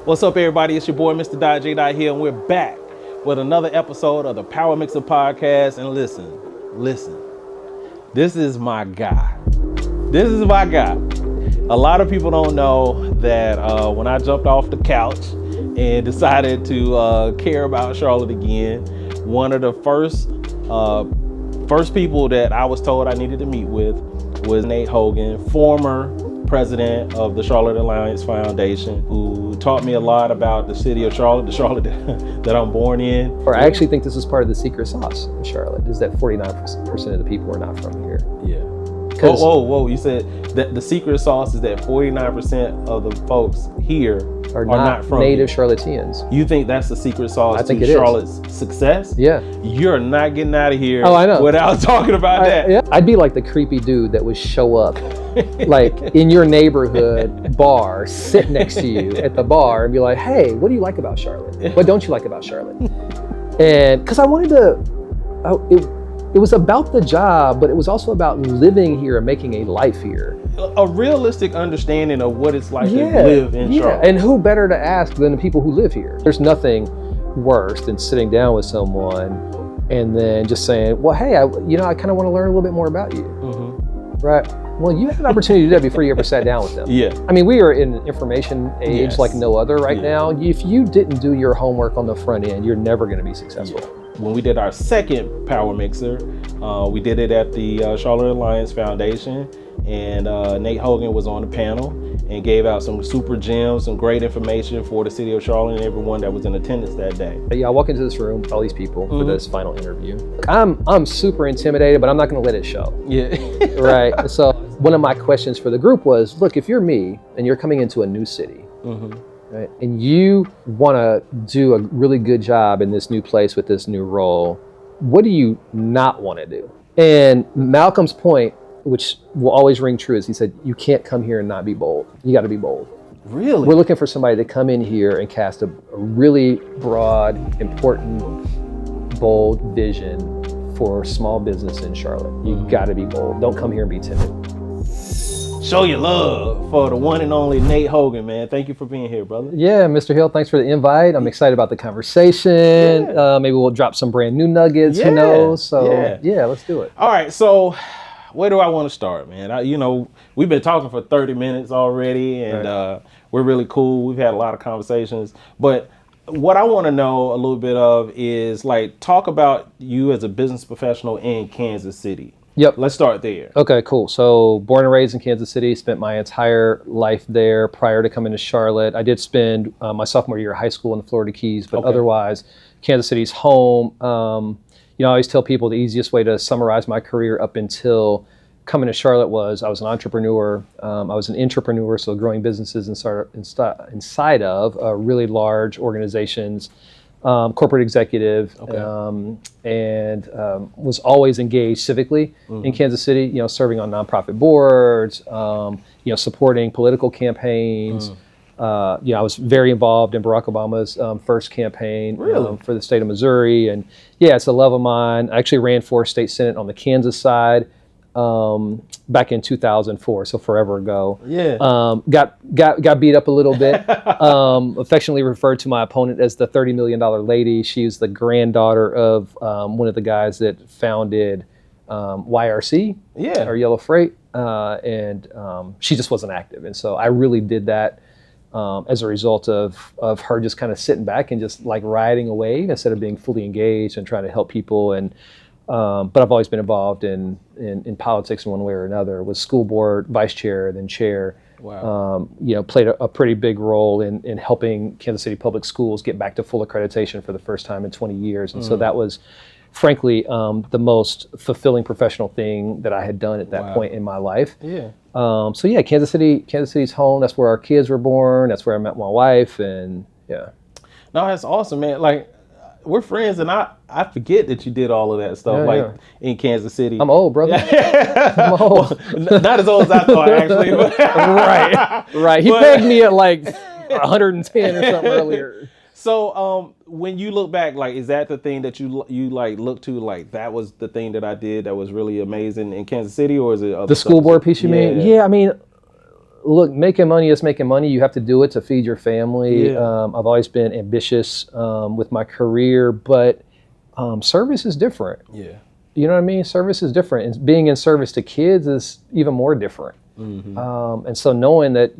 What's up, everybody? It's your boy, Mr. J. here, and we're back with another episode of the Power Mixer Podcast. And listen, this is my guy. A lot of people don't know that when I jumped off the couch and decided to care about Charlotte again, one of the first people that I was told I needed to meet with was Nate Hogan, former president of the Charlotte Alliance Foundation, who taught me a lot about the city of Charlotte, the Charlotte that I'm born in. Or I actually think this is part of the secret sauce in Charlotte, is that 49% of the people are not from here. Yeah. Whoa, you said that the secret sauce is that 49% of the folks here are not from native here. Charlotteans. You think that's the secret sauce to Charlotte's success? Yeah. You're not getting out of here I know. without talking about that. Yeah. I'd be like the creepy dude that would show up like in your neighborhood bar, sit next to you at the bar and be like, hey, what do you like about Charlotte? What don't you like about Charlotte? And because I wanted to, it was about the job, but it was also about living here and making a life here. A realistic understanding of what it's like to live in Charlotte. And who better to ask than the people who live here? There's nothing worse than sitting down with someone and then just saying, well, hey, I kind of want to learn a little bit more about you. Mm-hmm. Right? Well, you had an opportunity to do that before you ever sat down with them. Yeah. I mean, we are in an information age like no other right now. If you didn't do your homework on the front end, you're never going to be successful. Yeah. When we did our second Power Mixer, we did it at the Charlotte Alliance Foundation, and Nate Hogan was on the panel and gave out some super gems, some great information for the city of Charlotte and everyone that was in attendance that day. Yeah, I walk into this room with all these people for this final interview. I'm super intimidated, but I'm not going to let it show. Yeah. Right. So one of my questions for the group was, look, if you're me and you're coming into a new city, right, and you want to do a really good job in this new place with this new role, what do you not want to do? And Malcolm's point, which will always ring true, is he said, you can't come here and not be bold. You got to be bold. Really? We're looking for somebody to come in here and cast a really broad, important, bold vision for small business in Charlotte. You got to be bold. Don't come here and be timid. Show your love for the one and only Nate Hogan, man. Thank you for being here, brother. Yeah, Mr. Hill, thanks for the invite. I'm excited about the conversation. Yeah. Maybe we'll drop some brand new nuggets, who knows? So yeah, let's do it. All right, so where do I want to start, man? We've been talking for 30 minutes already, and we're really cool. We've had a lot of conversations. But what I want to know a little bit of is, talk about you as a business professional in Kansas City. Yep. Let's start there. Okay, cool. So born and raised in Kansas City, spent my entire life there prior to coming to Charlotte. I did spend my sophomore year of high school in the Florida Keys, but otherwise, Kansas City's home. I always tell people the easiest way to summarize my career up until coming to Charlotte was I was an entrepreneur. I was an intrapreneur, so growing businesses inside of really large organizations. Corporate executive, and was always engaged civically in Kansas City, serving on nonprofit boards, supporting political campaigns. I was very involved in Barack Obama's first campaign for the state of Missouri. And it's a love of mine. I actually ran for state senate on the Kansas side back in 2004, so forever ago. Yeah. Got beat up a little bit. Affectionately referred to my opponent as the $30 million lady. She's the granddaughter of one of the guys that founded YRC, or Yellow Freight, and she just wasn't active. And so I really did that as a result of her just kind of sitting back and just riding a wave instead of being fully engaged and trying to help people. And but I've always been involved in politics in one way or another. Was school board vice chair, then chair. Wow. Played a pretty big role in helping Kansas City Public Schools get back to full accreditation for the first time in 20 years. And so that was, frankly, the most fulfilling professional thing that I had done at that point in my life. Yeah. Kansas City's home. That's where our kids were born. That's where I met my wife. And No, that's awesome, man. We're friends, and I forget that you did all of that stuff in Kansas City. I'm old, brother. I'm old. Well, not as old as I thought, actually. But right. He pegged me at 110 or something earlier. So when you look back, is that the thing that you look to, that was the thing that I did that was really amazing in Kansas City, or is it other the school board piece you mean? Yeah, I mean, Look, making money is making money. You have to do it to feed your family. Yeah. I've always been ambitious with my career, but service is different. Yeah. You know what I mean? Service is different. And being in service to kids is even more different. And so knowing that,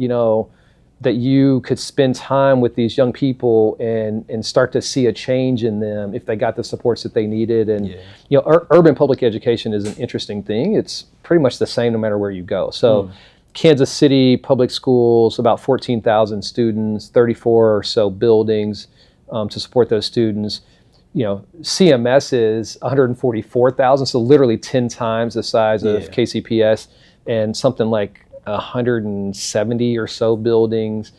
that you could spend time with these young people and start to see a change in them if they got the supports that they needed. And, urban public education is an interesting thing. It's pretty much the same no matter where you go. So Kansas City public schools, about 14,000 students, 34 or so buildings to support those students. CMS is 144,000, so literally 10 times the size of KCPS, and something like 170 or so buildings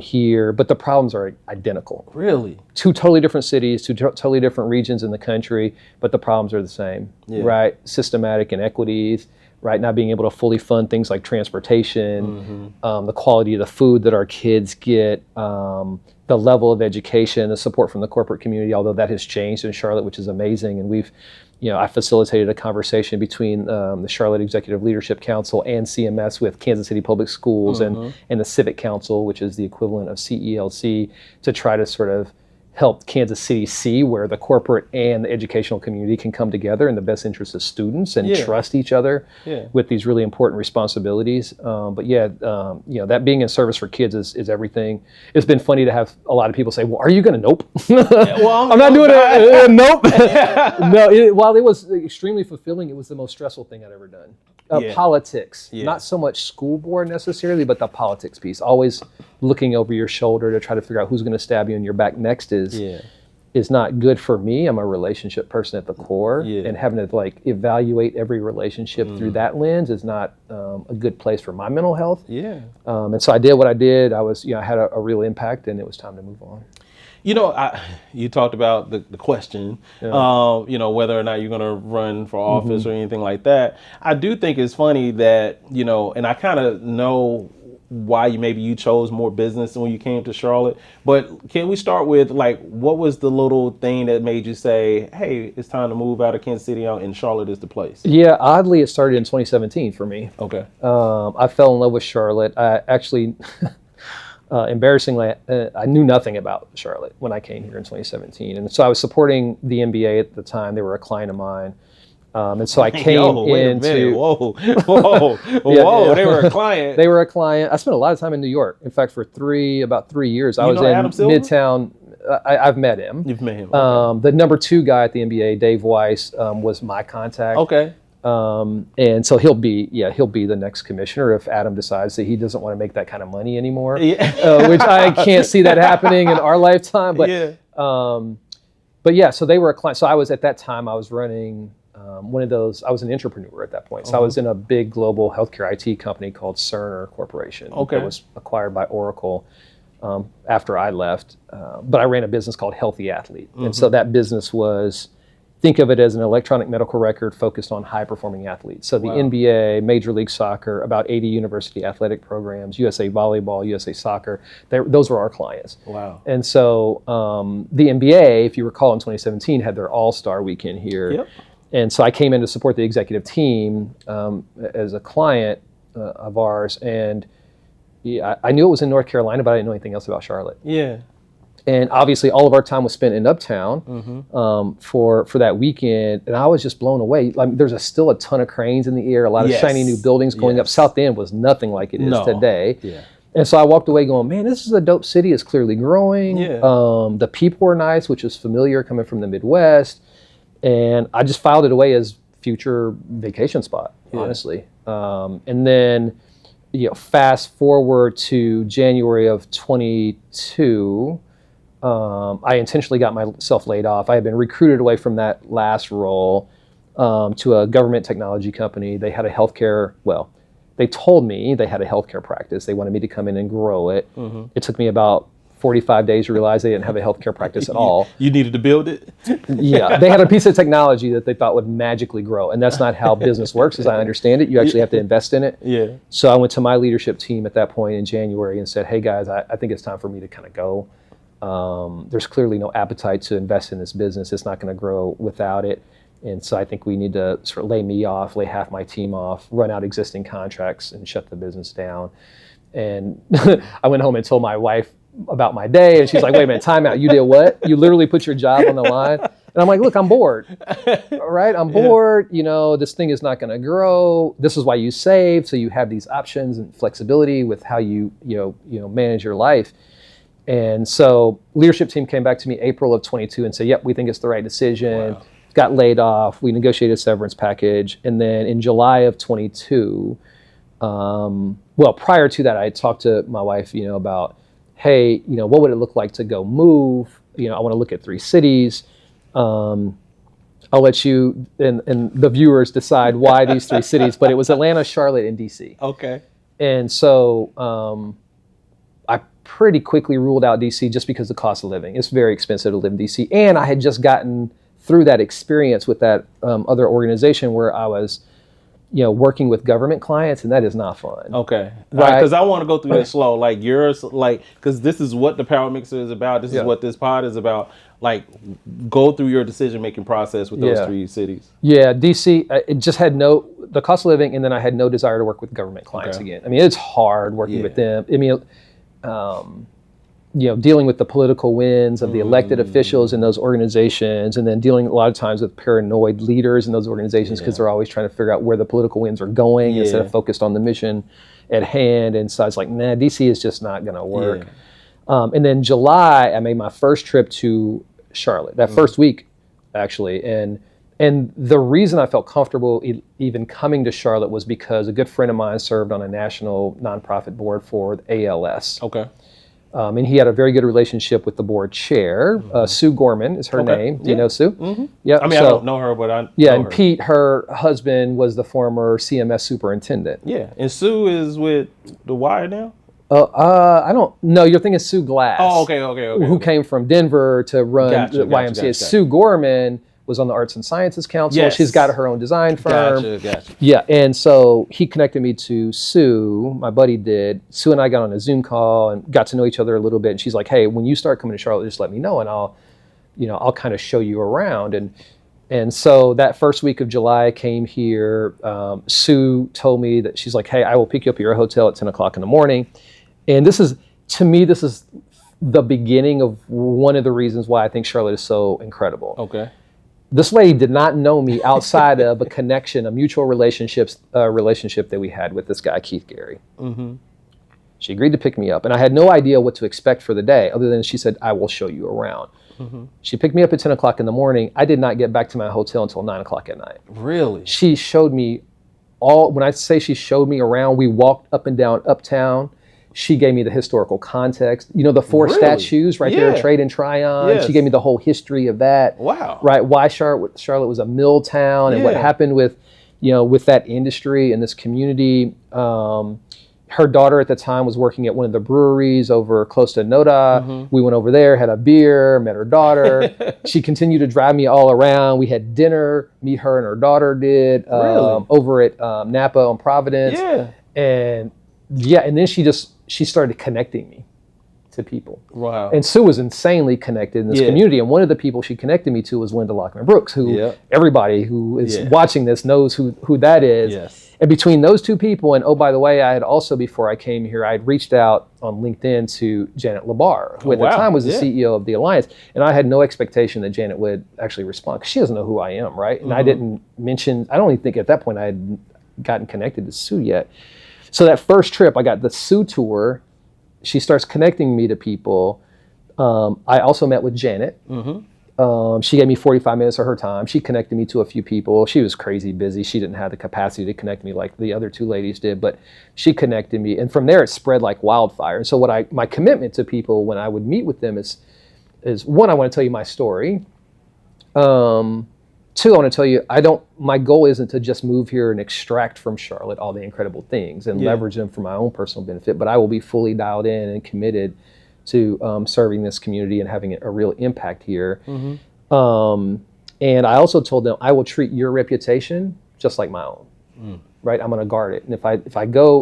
here. But the problems are identical. Really? Two totally different cities, two totally different regions in the country, but the problems are the same, right? Systematic inequities, right? Not being able to fully fund things like transportation, the quality of the food that our kids get, the level of education, the support from the corporate community, although that has changed in Charlotte, which is amazing. And we've, I facilitated a conversation between the Charlotte Executive Leadership Council and CMS with Kansas City Public Schools and the Civic Council, which is the equivalent of CELC, to try to sort of help Kansas City see where the corporate and the educational community can come together in the best interest of students and trust each other with these really important responsibilities. But that being in service for kids is everything. It's been funny to have a lot of people say, well, are you going to nope? I'm not doing it. Nope. No, while it was extremely fulfilling, it was the most stressful thing I'd ever done. Politics, not so much school board necessarily, but the politics piece. Always looking over your shoulder to try to figure out who's going to stab you in your back next is not good for me. I'm a relationship person at the core, and having to evaluate every relationship through that lens is not a good place for my mental health. And so I did what I did. I was, I had a real impact, and it was time to move on. You talked about the question, whether or not you're going to run for office or anything like that. I do think it's funny that, and I kind of know why you chose more business when you came to Charlotte. But can we start with what was the little thing that made you say, hey, it's time to move out of Kansas City out and Charlotte is the place? Yeah, oddly, it started in 2017 for me. Okay. I fell in love with Charlotte. I actually... embarrassingly, I knew nothing about Charlotte when I came here in 2017. And so I was supporting the NBA at the time. They were a client of mine. And so I came into... Whoa, they were a client. They were a client. I spent a lot of time in New York. In fact, for about 3 years, I was in Midtown. I've met him. You've met him. Okay. The number 2 guy at the NBA, Dave Weiss, was my contact. Okay. And so he'll be the next commissioner if Adam decides that he doesn't want to make that kind of money anymore, which I can't see that happening in our lifetime. But so they were a client. So I was, at that time, I was running one of those. I was an entrepreneur at that point. So I was in a big global healthcare IT company called Cerner Corporation. That was acquired by Oracle after I left. But I ran a business called Healthy Athlete, and so that business was. Think of it as an electronic medical record focused on high-performing athletes. So the NBA, Major League Soccer, about 80 university athletic programs, USA Volleyball, USA Soccer, those were our clients. Wow. And so the NBA, if you recall, in 2017, had their All-Star weekend here. Yep. And so I came in to support the executive team as a client of ours. And I knew it was in North Carolina, but I didn't know anything else about Charlotte. Yeah. And obviously, all of our time was spent in Uptown for that weekend, and I was just blown away. There's still a ton of cranes in the air, a lot of shiny new buildings going up. South End was nothing like it is today. Yeah. And so I walked away going, man, this is a dope city. It's clearly growing. Yeah. The people were nice, which is familiar coming from the Midwest. And I just filed it away as future vacation spot, honestly. And then, fast forward to January of 22. I intentionally got myself laid off. I had been recruited away from that last role to a government technology company. They had a healthcare, they told me they had a healthcare practice. They wanted me to come in and grow it. It took me about 45 days to realize they didn't have a healthcare practice at all. You needed to build it? Yeah, they had a piece of technology that they thought would magically grow. And that's not how business works, as I understand it. You actually have to invest in it. Yeah. So I went to my leadership team at that point in January and said, hey guys, I think it's time for me to kind of go. There's clearly no appetite to invest in this business. It's not going to grow without it. And so I think we need to sort of lay me off, lay half my team off, run out existing contracts, and shut the business down. And I went home and told my wife about my day, and she's like, wait a minute, time out. You did what? You literally put your job on the line? And I'm like, look, I'm bored. All right, I'm bored. You know, this thing is not going to grow. This is why you save, so you have these options and flexibility with how you manage your life. And so leadership team came back to me April of 22 and said, yep, we think it's the right decision. Wow. Got laid off. We negotiated a severance package. And then in July of 22, prior to that, I had talked to my wife, about, hey, what would it look like to go move? I want to look at 3 cities. I'll let you and the viewers decide why these 3 cities, but it was Atlanta, Charlotte, and DC. Okay. And so I pretty quickly ruled out DC just because of the cost of living. It's very expensive to live in DC. And I had just gotten through that experience with that other organization where I was, working with government clients, and that is not fun. Okay. Right. Because I want to go through this slow. Like yours, because this is what the Power Mixer is about. This is what this pod is about. Like, go through your decision-making process with those 3 cities. Yeah, DC, it just had the cost of living, and then I had no desire to work with government clients again. I mean, it's hard working with them. I mean, dealing with the political winds of the elected officials in those organizations, and then dealing a lot of times with paranoid leaders in those organizations because they're always trying to figure out where the political winds are going instead of focused on the mission at hand. And so I was like, nah, DC is just not going to work. Yeah. And then July, I made my first trip to Charlotte, that first week, actually. And the reason I felt comfortable even coming to Charlotte was because a good friend of mine served on a national nonprofit board for the ALS. Okay. And he had a very good relationship with the board chair. Sue Gorman is her name. Do you know Sue? Mm-hmm. Yeah. I mean, I don't know her, but I know and her. Pete, her husband, was the former CMS superintendent. Yeah, and Sue is with The Wire now? I don't know. You're thinking Sue Glass. Oh, okay. Who came from Denver to run the YMCA. Gotcha. Sue Gorman was on the Arts and Sciences Council. Yes. She's got her own design firm. Gotcha. Yeah, and so he connected me to Sue, my buddy did. Sue and I got on a Zoom call and got to know each other a little bit. And she's like, hey, when you start coming to Charlotte, just let me know and I'll kind of show you around. And so that first week of July I came here. Sue told me that she's like, hey, I will pick you up at your hotel at 10 o'clock in the morning. And this is the beginning of one of the reasons why I think Charlotte is so incredible. Okay. This lady did not know me outside of a connection, a mutual relationship that we had with this guy, Keith Gary. Mm-hmm. She agreed to pick me up, and I had no idea what to expect for the day, other than she said, I will show you around. Mm-hmm. She picked me up at 10 o'clock in the morning. I did not get back to my hotel until 9 o'clock at night. Really? She showed me when I say she showed me around, we walked up and down Uptown. She gave me the historical context. The 4 statues right there, Trade and Tryon. Yes. She gave me the whole history of that. Wow. Right, why Charlotte was a mill town and what happened with that industry and this community. Her daughter at the time was working at one of the breweries over close to Noda. Mm-hmm. We went over there, had a beer, met her daughter. She continued to drive me all around. We had dinner, me, her, and her daughter did over at Napa on Providence. Yeah. And then she started connecting me to people. Wow. And Sue was insanely connected in this community. And one of the people she connected me to was Linda Lockman Brooks, who everybody who is watching this knows who that is. Yes. And between those 2 people, and by the way, I had also, before I came here, I had reached out on LinkedIn to Janet Labar, who at the time was the CEO of the Alliance. And I had no expectation that Janet would actually respond, because she doesn't know who I am, right? And I didn't mention, I don't even think at that point I had gotten connected to Sue yet. So that first trip, I got the Sue tour. She starts connecting me to people. I also met with Janet. Mm-hmm. She gave me 45 minutes of her time. She connected me to a few people. She was crazy busy. She didn't have the capacity to connect me like the other 2 ladies did, but she connected me. And from there, it spread like wildfire. And so my commitment to people when I would meet with them is one, I want to tell you my story. 2, I want to tell you, my goal isn't to just move here and extract from Charlotte all the incredible things and leverage them for my own personal benefit, but I will be fully dialed in and committed to serving this community and having a real impact here. Mm-hmm. And I also told them, I will treat your reputation just like my own. right? I'm going to guard it. And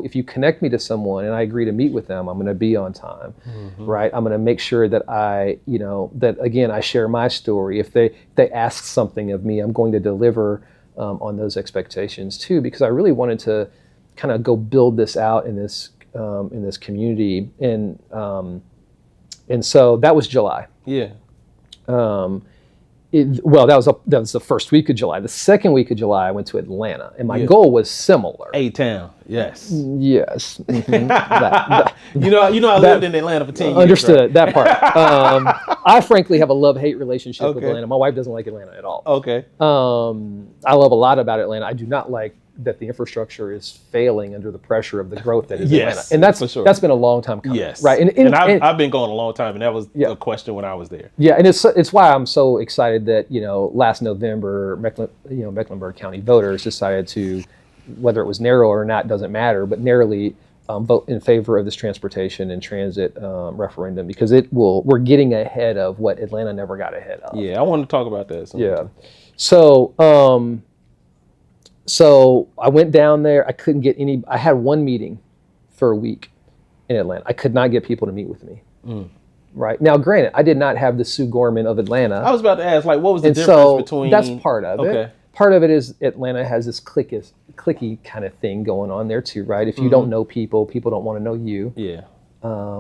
if you connect me to someone and I agree to meet with them, I'm going to be on time, right? I'm going to make sure that that again, I share my story. If they ask something of me, I'm going to deliver on those expectations too, because I really wanted to kind of go build this out in this community. And so that was July. Yeah. That was the first week of July. The second week of July, I went to Atlanta, and my goal was similar. A-Town, yes. Yes. You know, I lived in Atlanta for 10 years. Understood, right? That part. I frankly have a love-hate relationship with Atlanta. My wife doesn't like Atlanta at all. Okay. I love a lot about Atlanta. I do not like that the infrastructure is failing under the pressure of the growth that is Atlanta. And that's been a long time coming. Yes. Right. And I've been going a long time, and that was a question when I was there. Yeah, and it's why I'm so excited that, last November, Mecklenburg County voters decided to, whether it was narrow or not doesn't matter, but narrowly vote in favor of this transportation and transit referendum, because we're getting ahead of what Atlanta never got ahead of. Yeah, I want to talk about that. Yeah. So I went down there. I couldn't get I had one meeting for a week in Atlanta. I could not get people to meet with me. Right. Now, granted, I did not have the Sue Gorman of Atlanta. I was about to ask, what was the difference between... That's part of it. Part of it is Atlanta has this clicky kind of thing going on there too, right? If you don't know people don't want to know you. Yeah.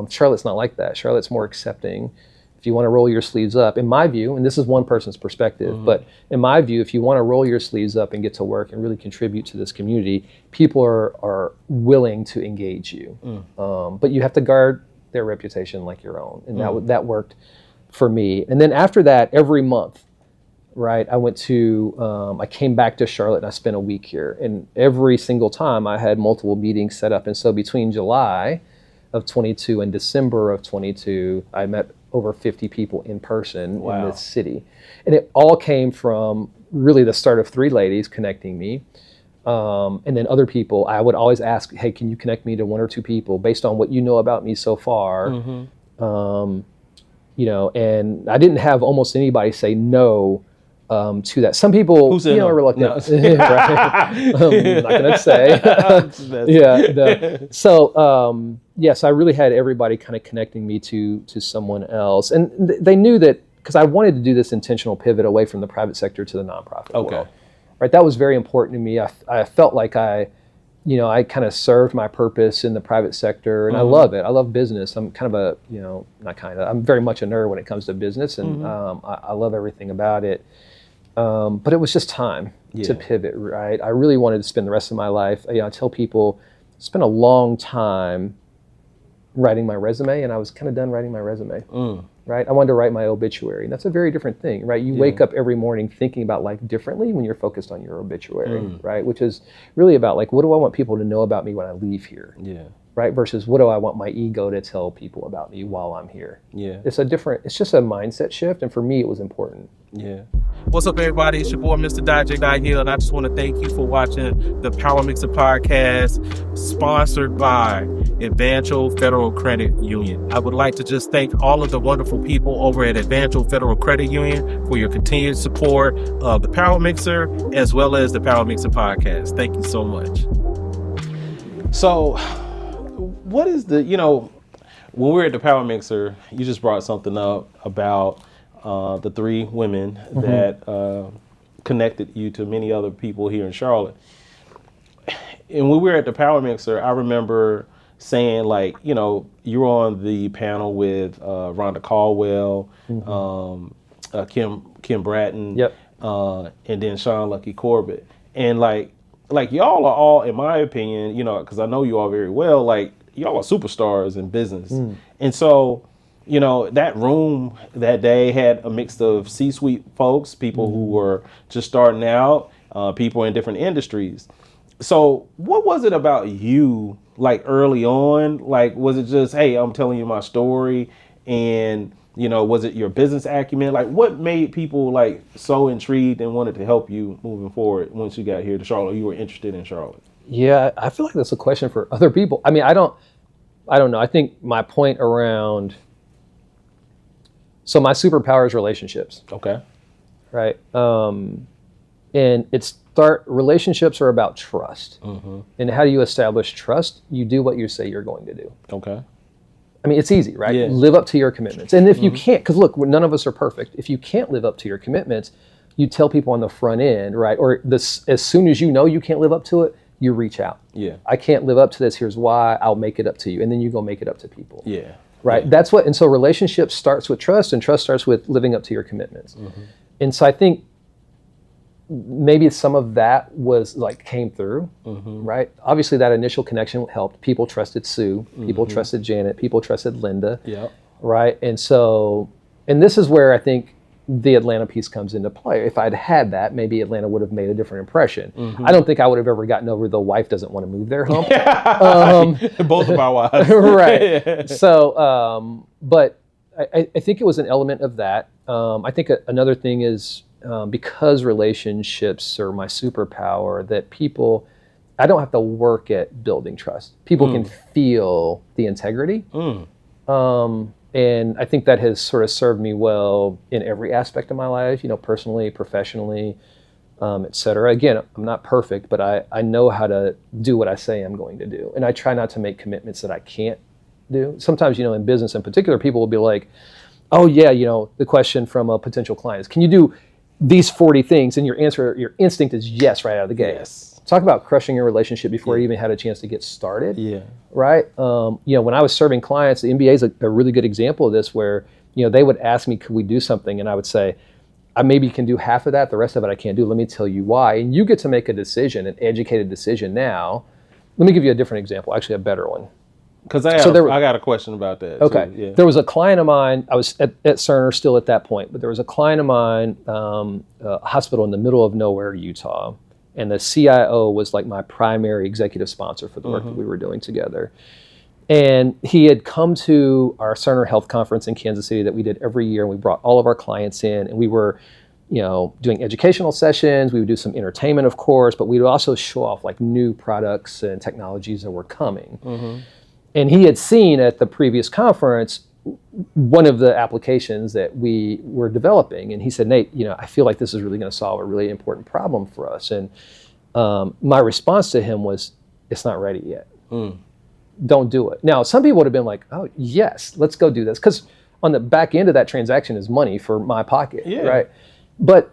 Charlotte's not like that. Charlotte's more accepting. If you want to roll your sleeves up, in my view, and this is one person's perspective, but in my view, if you want to roll your sleeves up and get to work and really contribute to this community, people are willing to engage you. But you have to guard their reputation like your own. And that worked for me. And then after that, every month, right, I came back to Charlotte and I spent a week here. And every single time I had multiple meetings set up. And so between July of 22 and December of 22, I met over 50 people in person in this city. And it all came from really the start of three ladies connecting me. And then other people, I would always ask, hey, can you connect me to one or two people based on what you know about me so far? And I didn't have almost anybody say no to that. Some people, are reluctant. No. Right? I'm not going to say. So I really had everybody kind of connecting me to someone else. And they knew that, because I wanted to do this intentional pivot away from the private sector to the nonprofit world. Right, that was very important to me. I felt like I kind of served my purpose in the private sector, and I love it. I love business. I'm kind of I'm very much a nerd when it comes to business, and I love everything about it. But it was just time to pivot, right? I really wanted to spend the rest of my life, I tell people, spend a long time writing my resume, and I was kind of done writing my resume. Right? I wanted to write my obituary, and that's a very different thing, right? You wake up every morning thinking about life differently when you're focused on your obituary, right? Which is really about what do I want people to know about me when I leave here? Right? Versus what do I want my ego to tell people about me while I'm here? It's just a mindset shift, and for me it was important. What's up, everybody? It's your boy, Mr. Dajay Hill, and I just want to thank you for watching the Power Mixer podcast, sponsored by Evangel Federal Credit Union. I would like to just thank all of the wonderful people over at Evangel Federal Credit Union for your continued support of the Power Mixer as well as the Power Mixer podcast. Thank you so much. So, what is when we were at the Power Mixer, you just brought something up about the three women that connected you to many other people here in Charlotte. And when we were at the Power Mixer, I remember saying, you were on the panel with Rhonda Caldwell, Kim Bratton, and then Sean Lucky Corbett. And y'all are all, in my opinion, because I know you all very well, y'all are superstars in business. And so, that room that day had a mix of C-suite folks, people who were just starting out, people in different industries. So what was it about you, early on? Was it just, hey, I'm telling you my story? And, was it your business acumen? What made people so intrigued and wanted to help you moving forward once you got here to Charlotte? You were interested in Charlotte? Yeah, I feel like that's a question for other people. I mean, I don't know. I think my point around, so my superpower is relationships. Okay. Right. And relationships are about trust. And how do you establish trust? You do what you say you're going to do. Okay. I mean, it's easy, right? Yeah. Live up to your commitments. And if you can't, because look, none of us are perfect. If you can't live up to your commitments, you tell people on the front end, right? Or as soon as you know you can't live up to it, you reach out. Yeah. I can't live up to this. Here's why. I'll make it up to you. And then you go make it up to people. Yeah. Right. Yeah. That's what, and so relationship starts with trust, and trust starts with living up to your commitments. And so I think maybe some of that was like came through, right? Obviously that initial connection helped. People trusted Sue, people trusted Janet, people trusted Linda, right? And so, and this is where I think the Atlanta piece comes into play. If I'd had that, maybe Atlanta would have made a different impression. I don't think I would have ever gotten over the wife doesn't want to move there hump. Both of our wives. Right. So, but I think it was an element of that. I think another thing is because relationships are my superpower, that I don't have to work at building trust. People can feel the integrity. And I think that has sort of served me well in every aspect of my life, personally, professionally, et cetera. Again, I'm not perfect, but I know how to do what I say I'm going to do. And I try not to make commitments that I can't do. Sometimes, in business in particular, people will be like, oh yeah, the question from a potential client is, can you do these 40 things? And your instinct is yes right out of the gate. Yes. Talk about crushing your relationship before you even had a chance to get started. Yeah. Right. When I was serving clients, the MBA is a really good example of this, where, they would ask me, could we do something? And I would say, I maybe can do half of that. The rest of it I can't do. Let me tell you why. And you get to make a decision, an educated decision now. Let me give you a different example, actually a better one. Because I got a question about that. Okay. Too. Yeah. There was a client of mine, I was at Cerner still at that point, but there was a client of mine, a hospital in the middle of nowhere, Utah. And the CIO was like my primary executive sponsor for the work that we were doing together. And he had come to our Cerner Health Conference in Kansas City that we did every year. And we brought all of our clients in, and we were, doing educational sessions. We would do some entertainment, of course, but we would also show off like new products and technologies that were coming. And he had seen at the previous conference one of the applications that we were developing. And he said, Nate, I feel like this is really going to solve a really important problem for us. And my response to him was, it's not ready yet. Don't do it. Now, some people would have been like, oh, yes, let's go do this. Because on the back end of that transaction is money for my pocket, right? But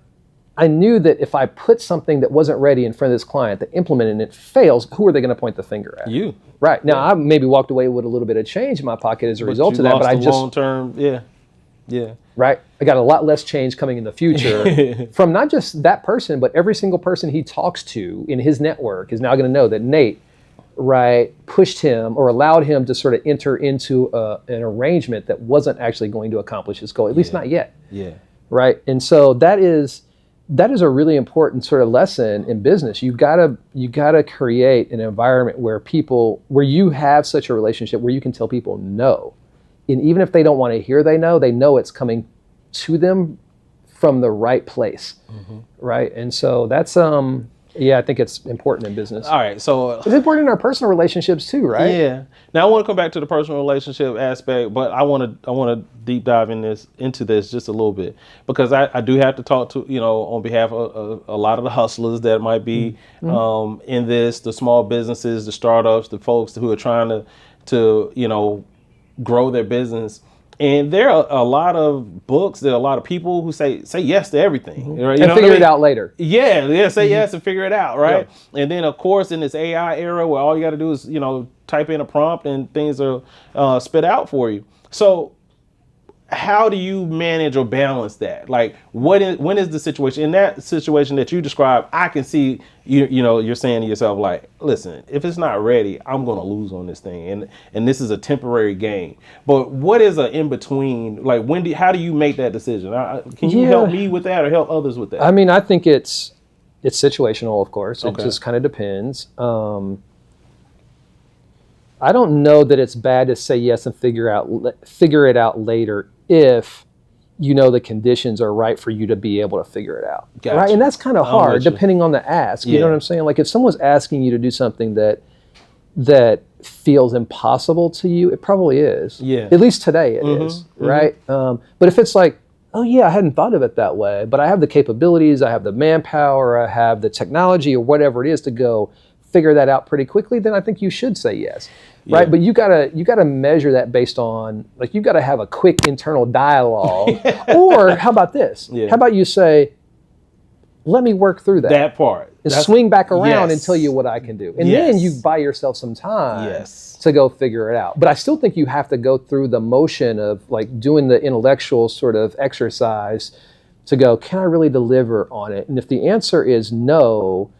I knew that if I put something that wasn't ready in front of this client that implemented and it fails, who are they going to point the finger at? You. Right. Now, I maybe walked away with a little bit of change in my pocket as a result of that, but I just... long-term, yeah. Right? I got a lot less change coming in the future from not just that person, but every single person he talks to in his network is now going to know that Nate, right, pushed him or allowed him to sort of enter into an arrangement that wasn't actually going to accomplish his goal, at least not yet. Yeah. Right? And so that is a really important sort of lesson in business. You gotta create an environment where you have such a relationship where you can tell people no. And even if they don't want to hear they know it's coming to them from the right place. Right? And so that's I think it's important in business. All right, so it's important in our personal relationships too, right? Yeah. Now I want to come back to the personal relationship aspect, but I want to deep dive into this just a little bit, because I do have to talk to on behalf of a lot of the hustlers that might be in this, the small businesses, the startups, the folks who are trying to grow their business. And there are a lot of books, there are a lot of people who say yes to everything. Right? And figure it out later. Yeah, say yes and figure it out, right? Yeah. And then, of course, in this AI era where all you got to do is, type in a prompt and things are spit out for you. So how do you manage or balance that? Like, when is the situation? In that situation that you described, I can see you're saying to yourself, like, listen, if it's not ready, I'm going to lose on this thing, and this is a temporary gain. But what is an in between? Like, how do you make that decision? Can you help me with that or help others with that? I mean, I think it's situational, of course. It just kind of depends. I don't know that it's bad to say yes and figure it out later if the conditions are right for you to be able to figure it out. Gotcha. Right? And that's kind of hard depending on the ask. You know what I'm saying? Like if someone's asking you to do something that feels impossible to you, it probably is. Yeah. At least today it is, right? But if it's like, oh yeah, I hadn't thought of it that way, but I have the capabilities, I have the manpower, I have the technology or whatever it is to go figure that out pretty quickly, then I think you should say yes. Right? But you gotta measure that based on, like, you gotta have a quick internal dialogue. Or how about this? Yeah. How about you say, let me work through that. That part. And swing back around yes. and tell you what I can do. And yes. then you buy yourself some time yes. to go figure it out. But I still think you have to go through the motion of like doing the intellectual sort of exercise to go, can I really deliver on it? And if the answer is no,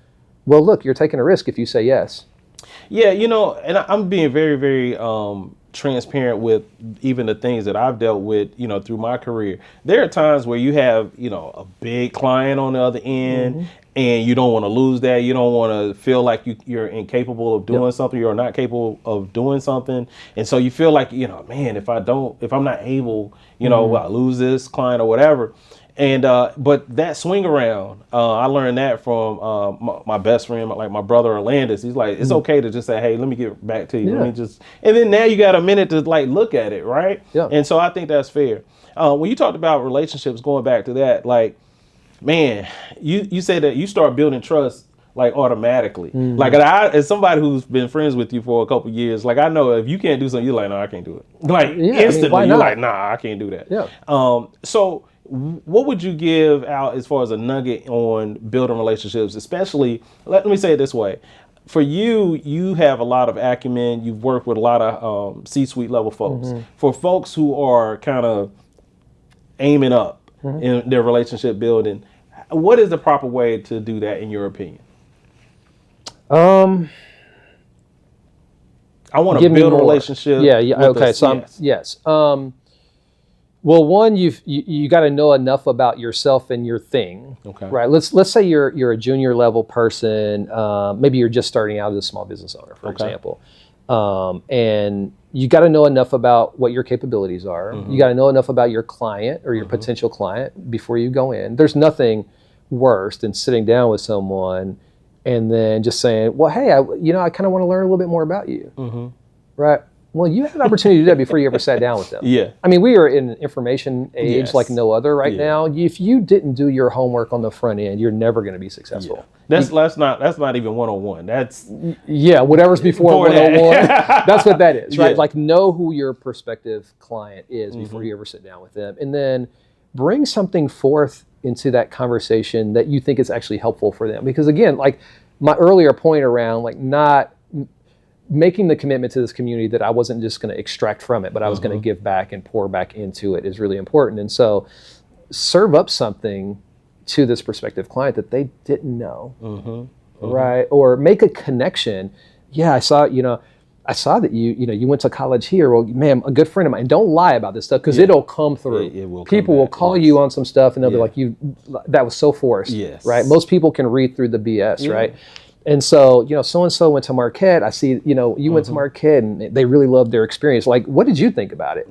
well, look, you're taking a risk if you say yes. Yeah, you know, and I'm being very, very transparent with even the things that I've dealt with, you know, through my career. There are times where you have, you know, a big client on the other end, and you don't want to lose that. You don't want to feel like you're incapable of doing something, you're not capable of doing something. And so you feel like, you know, man, if I'm not able, you know, I lose this client or whatever. And but that swing around, I learned that from my best friend, like my brother Orlandis. He's like, it's okay to just say, hey, let me get back to you. Let me just, and then now you got a minute to like look at it, right? Yeah. And so I think that's fair. When you talked about relationships, going back to that, like, man, you said that you start building trust like automatically. Like, as somebody who's been friends with you for a couple of years, like, I know if you can't do something, you're like, no, I can't do it. Like, instantly, you're like, nah, I can't do that. Yeah. So what would you give out as far as a nugget on building relationships, especially, let me say it this way. For you have a lot of acumen. You've worked with a lot of C-suite level folks. For folks who are kind of aiming up in their relationship building, what is the proper way to do that in your opinion? I want to build a relationship. Yeah. Okay. Yes. Well, one, you got to know enough about yourself and your thing. Okay. Right. Let's say you're a junior level person. Maybe you're just starting out as a small business owner, for example, and you got to know enough about what your capabilities are. You got to know enough about your client or your potential client before you go in. There's nothing worse than sitting down with someone and then just saying, well, hey, I kind of want to learn a little bit more about you. Right. Well, you had an opportunity to do that before you ever sat down with them. Yeah. I mean, we are in an information age like no other right now. If you didn't do your homework on the front end, you're never going to be successful. That's not even one-on-one. That's whatever's before 101. That's what that is, right? Yeah. Like, know who your prospective client is before you ever sit down with them, and then bring something forth into that conversation that you think is actually helpful for them. Because again, like my earlier point around like not making the commitment to this community that I wasn't just going to extract from it, but I was going to give back and pour back into it is really important. And so serve up something to this prospective client that they didn't know, right? Or make a connection. Yeah, I saw that you went to college here. Well, man, a good friend of mine. Don't lie about this stuff because it'll come through. It will. People will call you on some stuff and they'll be like, that was so forced. Yes. Right? Most people can read through the BS, right? And so, so-and-so went to Marquette. I see, you went to Marquette and they really loved their experience. Like, what did you think about it?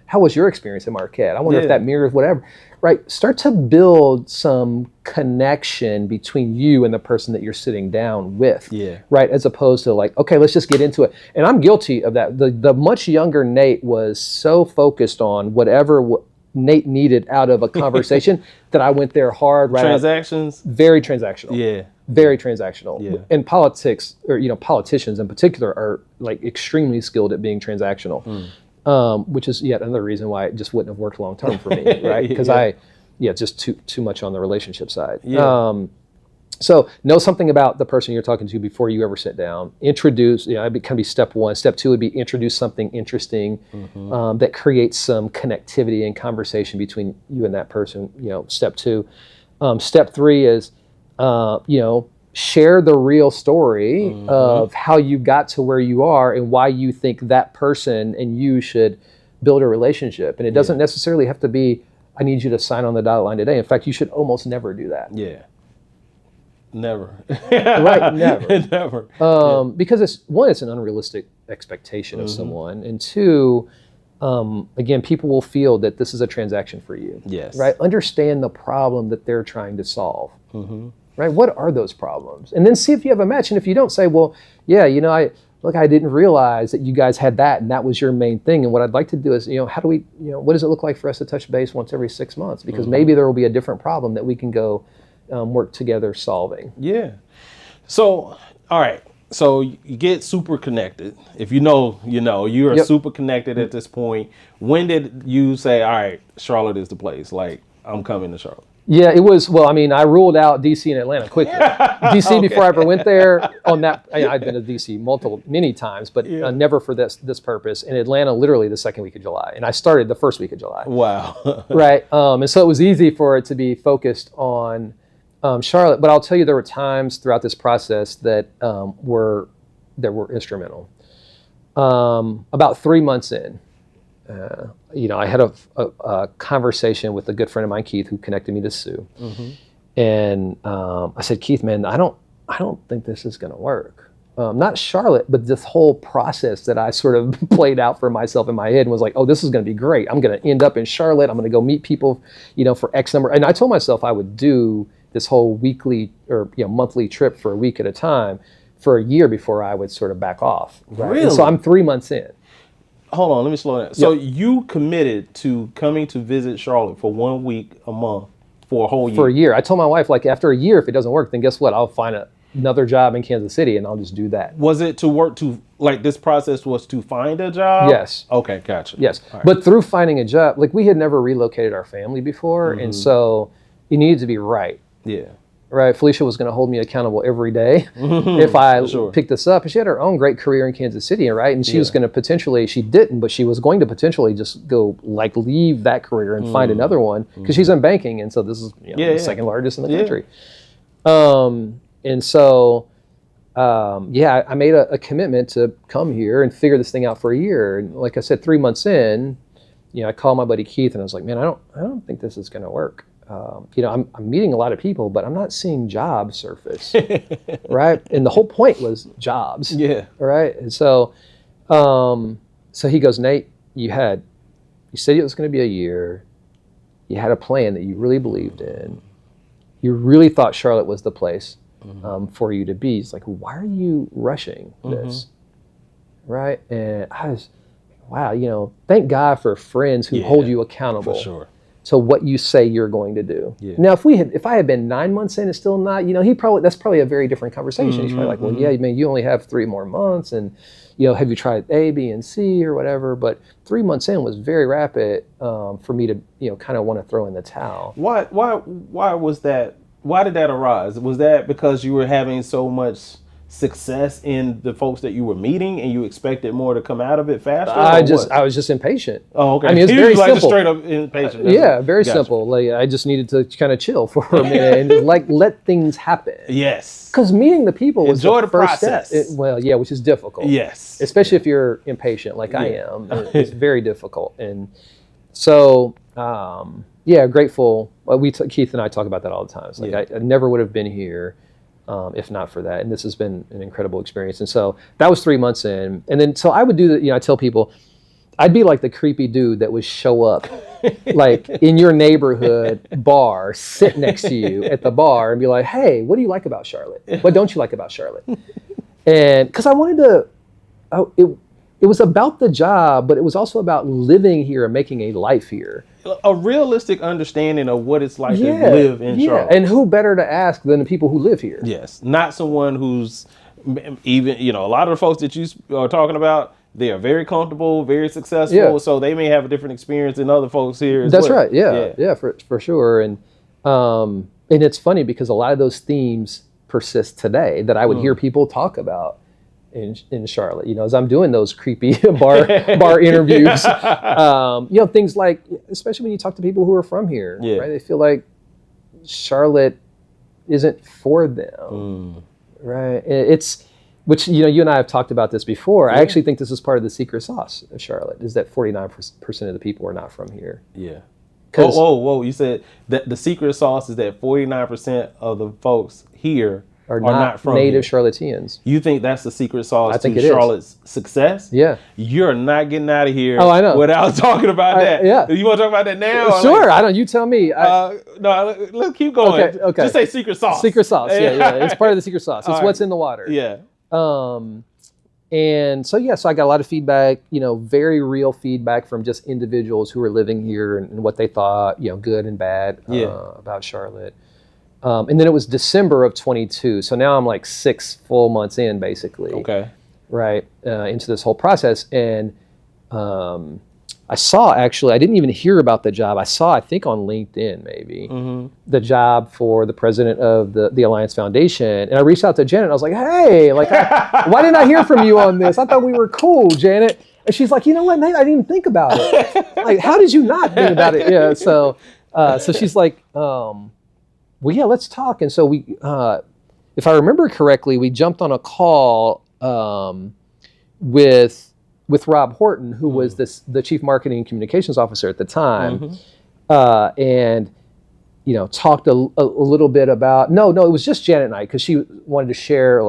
How was your experience at Marquette? I wonder if that mirrors whatever, right? Start to build some connection between you and the person that you're sitting down with, right? As opposed to like, okay, let's just get into it. And I'm guilty of that. The much younger Nate was so focused on whatever Nate needed out of a conversation that I went there hard. Right? Transactions? Very transactional. Yeah. Very transactional. Yeah. And politics, or politicians in particular, are like extremely skilled at being transactional, which is yet another reason why it just wouldn't have worked long term for me, right? Because just too much on the relationship side. Yeah. So know something about the person you're talking to before you ever sit down. Introduce, it can be step one. Step two would be introduce something interesting that creates some connectivity and conversation between you and that person. Step two. Step three is, share the real story of how you got to where you are and why you think that person and you should build a relationship. And it doesn't necessarily have to be, I need you to sign on the dotted line today. In fact, you should almost never do that. Yeah. Never. Right, never. Never. Because it's an unrealistic expectation of someone. And two, again, people will feel that this is a transaction for you. Yes. Right? Understand the problem that they're trying to solve. Right? What are those problems? And then see if you have a match. And if you don't, say, well, look, I didn't realize that you guys had that and that was your main thing. And what I'd like to do is, how do we, what does it look like for us to touch base once every 6 months? Because maybe there will be a different problem that we can go work together solving. Yeah. So, all right. So you get super connected. If you know, you're super connected at this point. When did you say, all right, Charlotte is the place? Like, I'm coming to Charlotte. Yeah, it was, well, I mean, I ruled out DC and Atlanta quickly. DC before I ever went there on that, I've been to DC many times, but never for this purpose. And Atlanta literally the second week of July. And I started the first week of July. Wow. Right. And so it was easy for it to be focused on Charlotte. But I'll tell you, there were times throughout this process that were instrumental. About 3 months in, I had a conversation with a good friend of mine, Keith, who connected me to Sue. And I said, Keith, man, I don't think this is going to work. Not Charlotte, but this whole process that I sort of played out for myself in my head and was like, oh, this is going to be great. I'm going to end up in Charlotte. I'm going to go meet people, for X number. And I told myself I would do this whole weekly or monthly trip for a week at a time for a year before I would sort of back off. Right? Really? And so I'm 3 months in. Hold on, let me slow down. So you committed to coming to visit Charlotte for 1 week a month for a whole year? For a year. I told my wife, like, after a year, if it doesn't work, then guess what? I'll find another job in Kansas City and I'll just do that. Was it to work this process was to find a job? Yes. Okay, gotcha. Yes. Right. But through finding a job, like, we had never relocated our family before, and so it needed to be right. Yeah. Right, Felicia was going to hold me accountable every day if I picked this up. And she had her own great career in Kansas City, right? And she was going to potentially, she didn't, but she was going to potentially just go leave that career and find another one because she's in banking, and so this is the second largest in the country. And so, I made a commitment to come here and figure this thing out for a year. And like I said, 3 months in, I called my buddy Keith and I was like, man, I don't think this is going to work. I'm meeting a lot of people, but I'm not seeing jobs surface, right? And the whole point was jobs, right? And so, so he goes, Nate, you said it was going to be a year. You had a plan that you really believed in. You really thought Charlotte was the place for you to be. It's like, why are you rushing this, right? And I was, wow, thank God for friends who hold you accountable. For sure. So what you say you're going to do. Yeah. Now, if I had been 9 months in and still not, that's probably a very different conversation. He's probably like, well, man, you only have 3 more months, and have you tried A, B, and C or whatever? But 3 months in was very rapid for me to kind of want to throw in the towel. Why was that? Why did that arise? Was that because you were having so much success in the folks that you were meeting and you expected more to come out of it faster? I was just impatient. Oh, okay. I mean, it's very simple. Just straight up impatient. Very simple. Like, I just needed to kind of chill for a minute and just let things happen. Yes. Because meeting the people was Enjoy the first process. step. Which is difficult. Yes. Especially if you're impatient like I am. It's very difficult. And so, grateful. Keith and I talk about that all the time. It's like I never would have been here if not for that. And this has been an incredible experience. And so that was 3 months in. And then, so I would do that, I tell people, I'd be like the creepy dude that would show up like in your neighborhood bar, sit next to you at the bar and be like, hey, what do you like about Charlotte? What don't you like about Charlotte? And because I wanted to, it was about the job, but it was also about living here and making a life here. A realistic understanding of what it's like to live in Charlotte. And who better to ask than the people who live here? Yes. Not someone who's even, a lot of the folks that you are talking about, they are very comfortable, very successful. So they may have a different experience than other folks here. That's right. Yeah, for sure. And it's funny because a lot of those themes persist today that I would hear people talk about in Charlotte, as I'm doing those creepy bar interviews, things like, especially when you talk to people who are from here, right? They feel like Charlotte isn't for them, right? Which you and I have talked about this before. I actually think this is part of the secret sauce of Charlotte, is that 49% of the people are not from here. Yeah. Whoa! You said that the secret sauce is that 49% of the folks here are not from native here. Charlotteans. You think that's the secret sauce to Charlotte's success? Yeah. You're not getting out of here I know. without talking about that. Yeah. You want to talk about that now? Sure. I don't. You tell me. No, let's keep going. Okay. Just say secret sauce. Secret sauce. Yeah. It's part of the secret sauce. It's what's in the water. Yeah. And so, so I got a lot of feedback, very real feedback from just individuals who were living here and what they thought, good and bad about Charlotte. And then it was December of 22. So now I'm like 6 full months in, basically. Okay. Right, into this whole process. And I saw, actually, I didn't even hear about the job. I think on LinkedIn, maybe, the job for the president of the Alliance Foundation. And I reached out to Janet. And I was like, hey, why didn't I hear from you on this? I thought we were cool, Janet. And she's like, you know what, Nate, I didn't even think about it. Like, how did you not think about it? Yeah, so she's like, well, yeah, let's talk. And so we, if I remember correctly, we jumped on a call with Rob Horton, who was the chief marketing and communications officer at the time, and talked a little bit about it was just Janet and I, because she wanted to share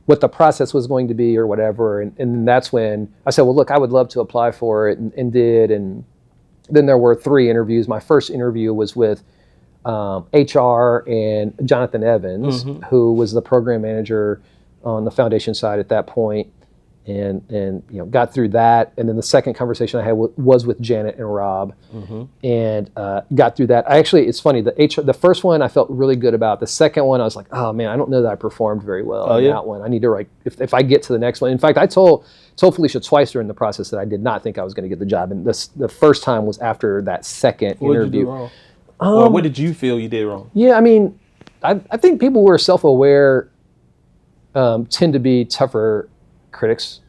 what the process was going to be or whatever, and that's when I said, well, look, I would love to apply for it, and did, and then there were 3 interviews. My first interview was with HR and Jonathan Evans, who was the program manager on the foundation side at that point, and got through that. And then the second conversation I had was with Janet and Rob, and got through that. It's funny, the first one I felt really good about. The second one I was like, oh man, I don't know that I performed very well in that one. I need to if I get to the next one. In fact, I told Felicia twice during the process that I did not think I was going to get the job, and the first time was after that second interview. What did you do wrong? Or what did you feel you did wrong? Yeah, I mean, I think people who are self-aware tend to be tougher critics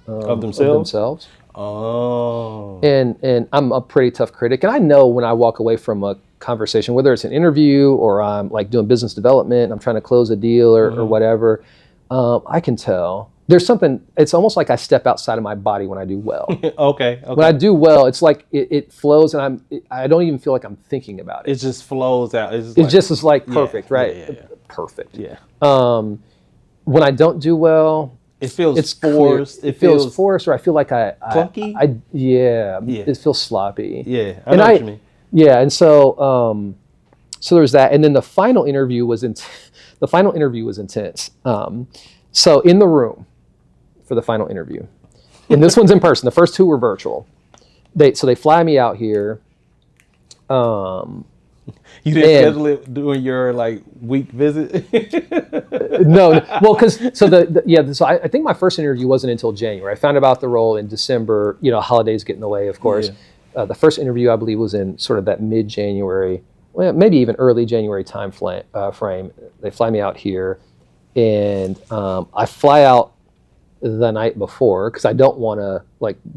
of themselves. Oh. And I'm a pretty tough critic, and I know when I walk away from a conversation, whether it's an interview or I'm like doing business development, I'm trying to close a deal or whatever, I can tell. There's something, it's almost like I step outside of my body when I do well. Okay. When I do well, it's like it flows, and I don't even feel like I'm thinking about it. It just flows out. It's just like perfect, right? Yeah. Perfect. Yeah. When I don't do well, it feels forced. It feels forced, or I feel like clunky. It feels sloppy. Yeah, I know what you mean. Yeah, and so so there's that, and then the final interview was intense. So in the room for the final interview, and this one's in person. The first 2 were virtual. They fly me out here. You didn't schedule it during your week visit? No, well, because so I think my first interview wasn't until January. I found about the role in December. Holidays get in the way, of course. Yeah. The first interview, I believe, was in sort of that mid-January, well, maybe even early January time frame. They fly me out here, and I fly out the night before because I don't want to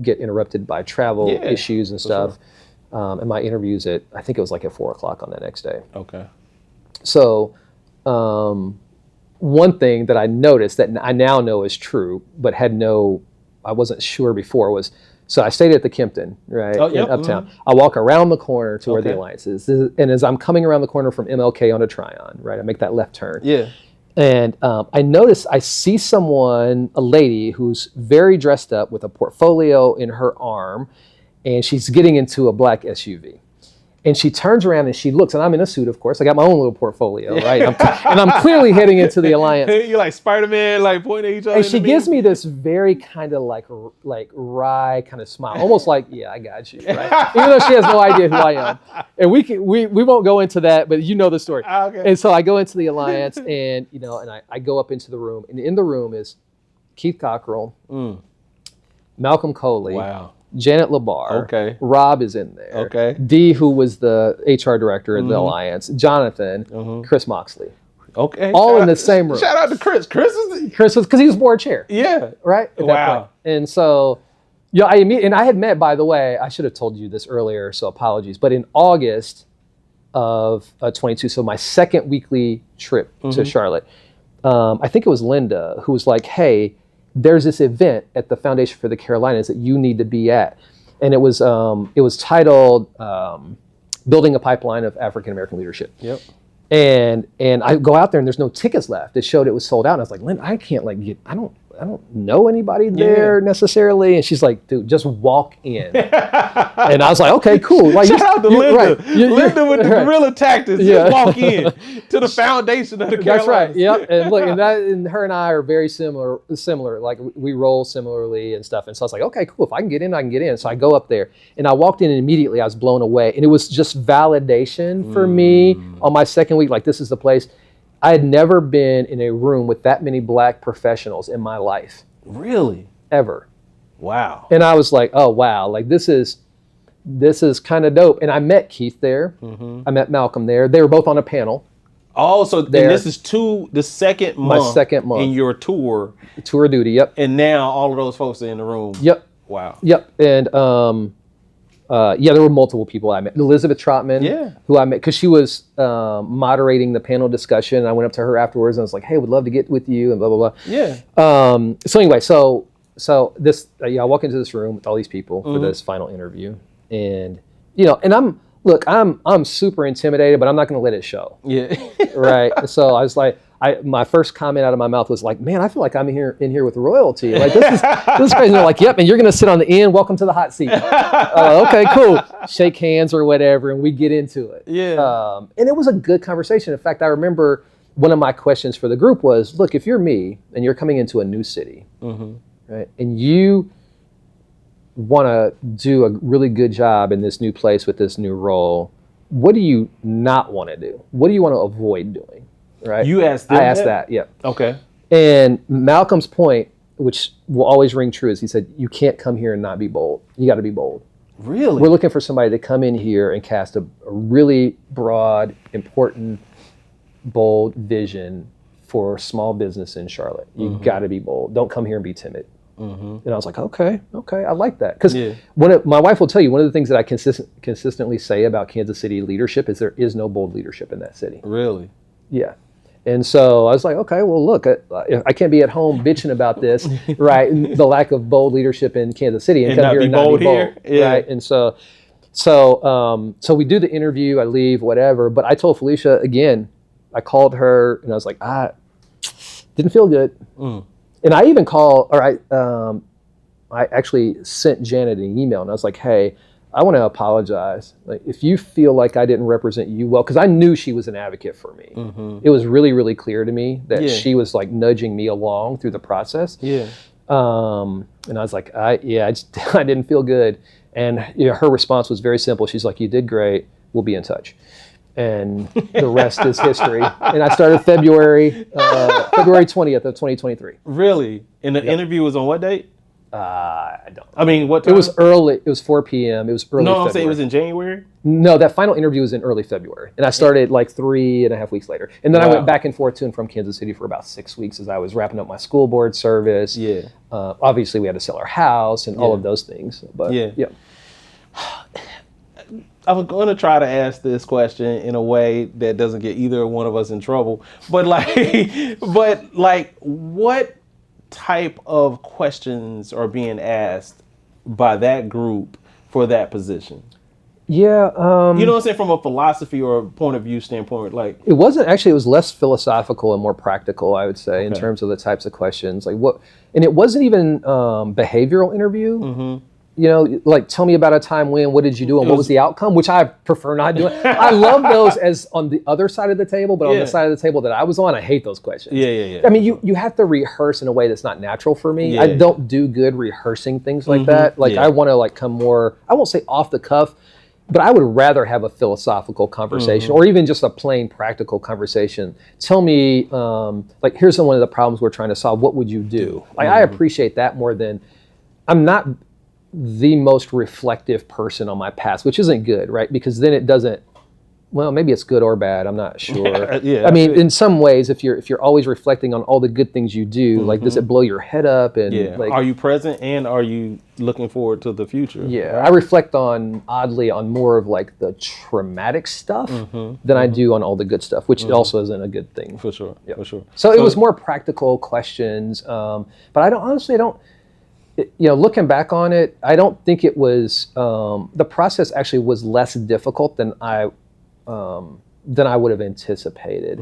get interrupted by travel issues and stuff. Sure. And my interview's I think it was at 4:00 on the next day. Okay. So one thing that I noticed that I now know is true, but I wasn't sure before, was, so I stayed at the Kimpton, right, in Uptown. I walk around the corner to where the Alliance is, and as I'm coming around the corner from MLK onto Tryon, right, I make that left turn. Yeah. And I see someone, a lady who's very dressed up with a portfolio in her arm, and she's getting into a black SUV. And she turns around and she looks, and I'm in a suit, of course. I got my own little portfolio, right? And I'm clearly heading into the Alliance. You're like Spider-Man, pointing at each other. And she gives me this very kind of wry kind of smile, almost like, yeah, I got you, right? Even though she has no idea who I am. And we won't go into that, but you know the story. Okay. And so I go into the Alliance, and I go up into the room, and in the room is Keith Cockrell, Malcolm Coley. Wow. Janet Labar, Rob is in there, Dee, who was the HR director of the Alliance, Jonathan, Chris Moxley. Okay. All in the same room. Shout out to Chris. Chris was, because he was board chair. Yeah. Right? At that point. And so, I had met, by the way, I should have told you this earlier, so apologies, but in August of 22, so my second weekly trip to Charlotte, I think it was Linda who was like, hey, there's this event at the Foundation for the Carolinas that you need to be at. And it was titled Building a Pipeline of African American Leadership. Yep. And I go out there and there's no tickets left. It showed it was sold out. And I was like, Lynn, I can't don't know anybody there necessarily. And she's like, dude, just walk in. And I was like, okay, cool. Like, shout out to Linda. Right. Linda with the guerrilla tactics. Just walk in to the foundation of the Carolinas. That's right. Yep. And look, and her and I are very similar. Like we roll similarly and stuff. And so I was like, okay, cool. If I can get in, I can get in. So I go up there and I walked in and immediately I was blown away. And it was just validation for me on my second week. Like, this is the place. I had never been in a room with that many black professionals in my life. Really? Ever. Wow. And I was like, oh, wow. Like, this is kind of dope. And I met Keith there. I met Malcolm there. They were both on a panel. Oh, so this is the second month. My second month. In your tour. Tour duty, yep. And now all of those folks are in the room. Yep. Wow. Yep. And there were multiple people I met. Elizabeth Trotman, who I met, because she was moderating the panel discussion. And I went up to her afterwards and I was like, hey, would love to get with you and blah, blah, blah. Yeah. So anyway, so this, I walk into this room with all these people for this final interview. And, and I'm super intimidated, but I'm not going to let it show. Yeah. Right. So I was like, my first comment out of my mouth was like, man, I feel like I'm in here with royalty. Like, this is crazy. And they're like, yep, and you're going to sit on the end. Welcome to the hot seat. Okay, cool. Shake hands or whatever, and we get into it. Yeah. And it was a good conversation. In fact, I remember one of my questions for the group was, look, if you're me and you're coming into a new city, right, and you want to do a really good job in this new place with this new role, what do you not want to do? What do you want to avoid doing? Right. You asked them I asked that, yeah. Okay. And Malcolm's point, which will always ring true, is he said, you can't come here and not be bold. You got to be bold. Really? We're looking for somebody to come in here and cast a really broad, important, bold vision for small business in Charlotte. You got to be bold. Don't come here and be timid. And I was like, okay, I like that. Because my wife will tell you, one of the things that I consistently say about Kansas City leadership is there is no bold leadership in that city. Really? Yeah. And so I was like, okay, well, look, I can't be at home bitching about this, right? And the lack of bold leadership in Kansas City and come here and not be bold, right? And so we do the interview, I leave, whatever. But I told Felicia again, I called her and I was like, I didn't feel good. And I even I actually sent Janet an email and I was like, hey, I want to apologize. Like, if you feel like I didn't represent you well, because I knew she was an advocate for me. It was really, really clear to me that she was like nudging me along through the process. Yeah. And I was like, I didn't feel good. And her response was very simple. She's like, you did great. We'll be in touch. And the rest is history. And I started February 20th of 2023. Really? And the interview was on what date? I don't know. I mean, what time? It was early. It was 4 p.m. It was early February. I'm saying it was in January? No, that final interview was in early February. And I started like 3.5 weeks later. And then I went back and forth to and from Kansas City for about 6 weeks as I was wrapping up my school board service. Yeah. Obviously, we had to sell our house and all of those things. But yeah. I'm going to try to ask this question in a way that doesn't get either one of us in trouble. But what type of questions are being asked by that group for that position? Yeah. You know what I'm saying? From a philosophy or a point of view standpoint, like. It was less philosophical and more practical, I would say, in terms of the types of questions. Like what, and it wasn't even behavioral interview. Like, tell me about a time when, what did you do, and what was the outcome, which I prefer not doing. I love those as on the other side of the table, but on the side of the table that I was on, I hate those questions. Yeah. I mean, you have to rehearse in a way that's not natural for me. I don't do good rehearsing things like that. Like, I want to like come more, I won't say off the cuff, but I would rather have a philosophical conversation or even just a plain practical conversation. Tell me, like, here's one of the problems we're trying to solve. What would you do? Like, I appreciate that more than, I'm not the most reflective person on my past, which isn't good, right? Because then it doesn't, well, maybe it's good or bad, I'm not sure. I mean, in some ways, if you're always reflecting on all the good things you do, like, does it blow your head up? And like, are you present and are you looking forward to the future? Yeah, I reflect oddly on more of like the traumatic stuff than I do on all the good stuff, which also isn't a good thing. For sure, for sure. So it was more practical questions, but I don't. Looking back on it, I don't think it was, the process actually was less difficult than I would have anticipated.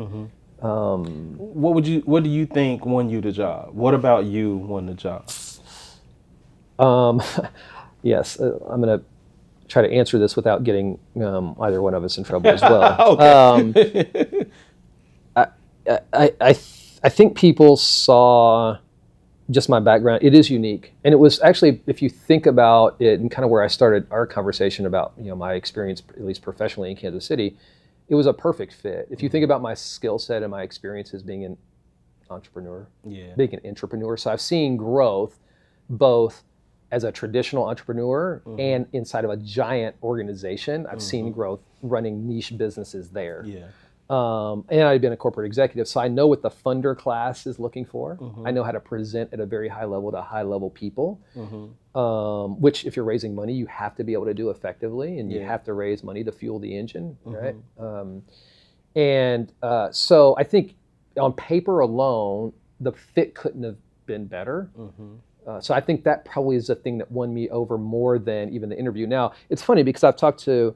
What do you think won you the job? What about you won the job? Yes, I'm going to try to answer this without getting either one of us in trouble as well. Okay. I think people saw just my background. It is unique, and it was actually, if you think about it, and kind of where I started our conversation about my experience, at least professionally in Kansas City, it was a perfect fit. If you think about my skill set and my experiences being an entrepreneur, being an entrepreneur, so I've seen growth both as a traditional entrepreneur and inside of a giant organization. I've seen growth running niche businesses there. Yeah. And I've been a corporate executive, so I know what the funder class is looking for. I know how to present at a very high level to high level people, which if you're raising money, you have to be able to do effectively, and you have to raise money to fuel the engine, right? So I think on paper alone, the fit couldn't have been better. So I think that probably is the thing that won me over more than even the interview. Now, it's funny because I've talked to,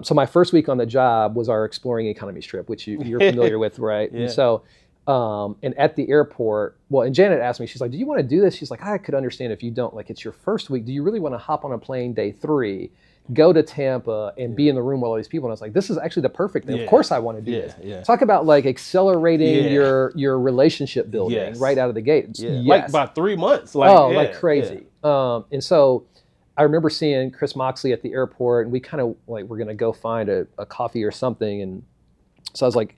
so my first week on the job was our Exploring Economies trip, which you're familiar with, right? Yeah. And so, and at the airport, and Janet asked me, she's like, do you want to do this? She's like, I could understand if you don't, like it's your first week. Do you really want to hop on a plane day 3, go to Tampa and be in the room with all these people? And I was like, this is actually the perfect thing. Of course I want to do this. Yeah. Talk about like accelerating your relationship building right out of the gate. Yes. Like by 3 months. Like, like crazy. And so I remember seeing Chris Moxley at the airport, and we kind of like, we're going to go find a coffee or something. And so I was like,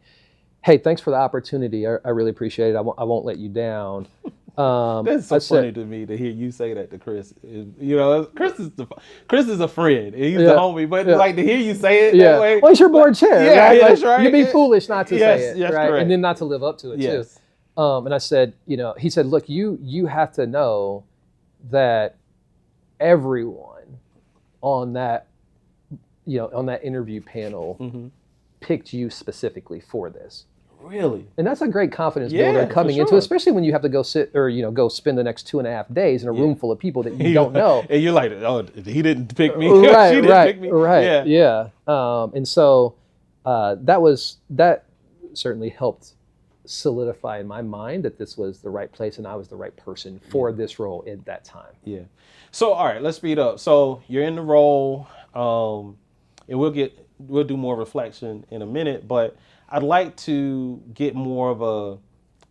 hey, thanks for the opportunity. I really appreciate it. I won't let you down. That's so funny to me to hear you say that to Chris. Chris is a friend. He's a homie, but like to hear you say it that way. Well, he's your board chair, right? Yeah, like, that's right. You'd be foolish not to say it, yes, right? correct. And then not to live up to it too. And I said, he said, look, you have to know that everyone on that, on that interview panel picked you specifically for this. Really? And that's a great confidence builder coming into, especially when you have to go sit or, go spend the next 2.5 days in a room full of people that you don't know. And you're like, oh, he didn't pick me. Right, she didn't pick me. Right. Yeah. And so that certainly helped solidify in my mind that this was the right place and I was the right person for this role at that time. Yeah. So, all right, let's speed up. So you're in the role, and we'll do more reflection in a minute, but I'd like to get more of a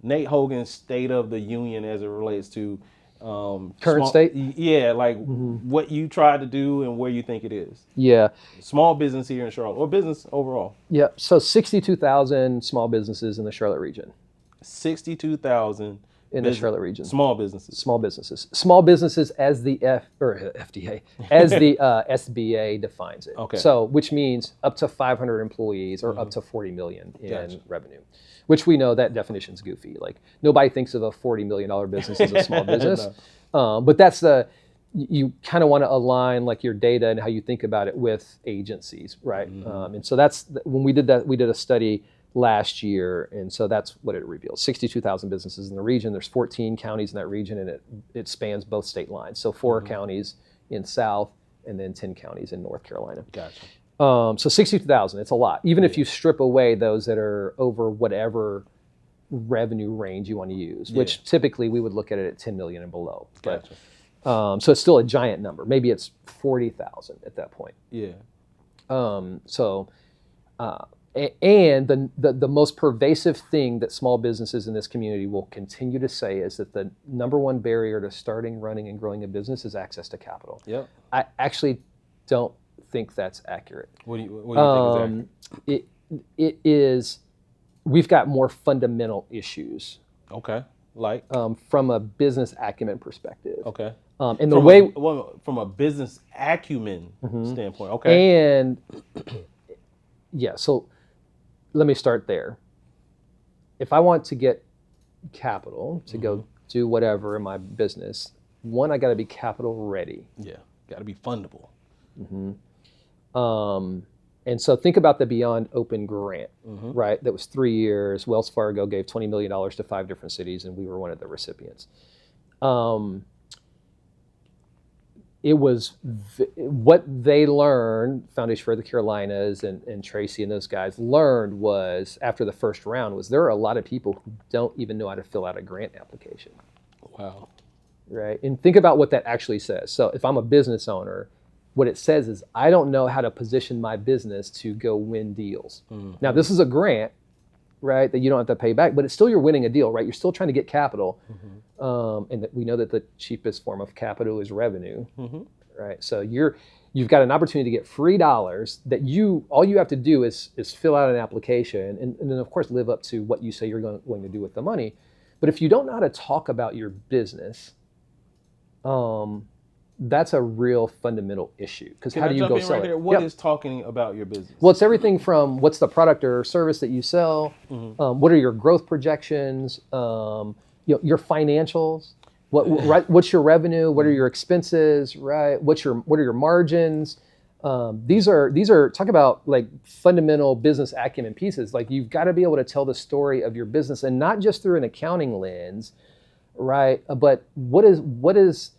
Nate Hogan state of the union as it relates to current state. Yeah, like what you tried to do and where you think it is. Yeah, small business here in Charlotte or business overall. Yeah, so 62,000 small businesses in the Charlotte region. 62,000 in the Charlotte region. Small businesses. Small businesses as the FDA, as the SBA defines it. Okay. So, which means up to 500 employees or up to 40 million in revenue, which we know that definition's goofy. Like nobody thinks of a $40 million business as a small business. No. But that's you kind of want to align like your data and how you think about it with agencies, right? And so that's when we did that. We did a study last year, and so that's what it reveals. 62,000 businesses in the region. There's 14 counties in that region, and it spans both state lines. So 4 counties in South, and then 10 counties in North Carolina. Gotcha. So 62,000, it's a lot. Even if you strip away those that are over whatever revenue range you want to use, which typically we would look at it at 10 million and below. Gotcha. But, so it's still a giant number. Maybe it's 40,000 at that point. Yeah. And the most pervasive thing that small businesses in this community will continue to say is that the number one barrier to starting, running, and growing a business is access to capital. Yep. I actually don't think that's accurate. What do you think is accurate? It is, we've got more fundamental issues. Okay. Like? From a business acumen perspective. Okay. And the way... from a business acumen standpoint. Okay. And yeah, so... Let me start there. If I want to get capital to go do whatever in my business, one, I got to be capital ready. Yeah, got to be fundable. And so think about the Beyond Open grant, right? That was 3 years. Wells Fargo gave $20 million to 5 different cities, and we were one of the recipients. it was what they learned, Foundation for the Carolinas and Tracy and those guys learned was after the first round was there are a lot of people who don't even know how to fill out a grant application. Wow. Right. And think about what that actually says. So if I'm a business owner, what it says is I don't know how to position my business to go win deals. Now, this is a grant, right, that you don't have to pay back, but it's still you're winning a deal, right? You're still trying to get capital. And that we know that the cheapest form of capital is revenue, right? So you've got an opportunity to get free dollars that all you have to do is fill out an application and then of course live up to what you say you're going to do with the money. But if you don't know how to talk about your business, that's a real fundamental issue. Because how do you go sell it? What is talking about your business? Well, it's everything from what's the product or service that you sell, what are your growth projections, your financials, what's your revenue, what are your expenses, right? What are your margins? These are talk about like fundamental business acumen pieces. Like you've got to be able to tell the story of your business and not just through an accounting lens, right? But what are those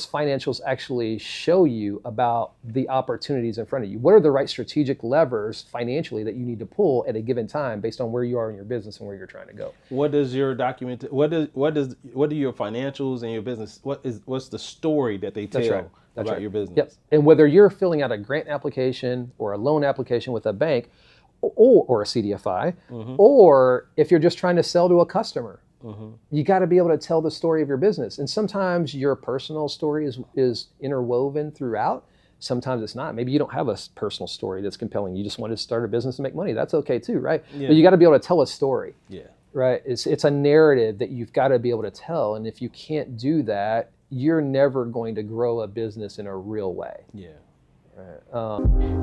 financials actually show you about the opportunities in front of you? What are the right strategic levers financially that you need to pull at a given time based on where you are in your business and where you're trying to go? What does your what do your financials and your business, what's the story that they tell about your business? Yep. And whether you're filling out a grant application or a loan application with a bank or a CDFI, or if you're just trying to sell to a customer, you got to be able to tell the story of your business. And sometimes your personal story is interwoven throughout. Sometimes it's not. Maybe you don't have a personal story that's compelling. You just want to start a business and make money. That's okay too, right? Yeah. But you got to be able to tell a story. Yeah. Right? It's a narrative that you've got to be able to tell. And if you can't do that, you're never going to grow a business in a real way. Yeah.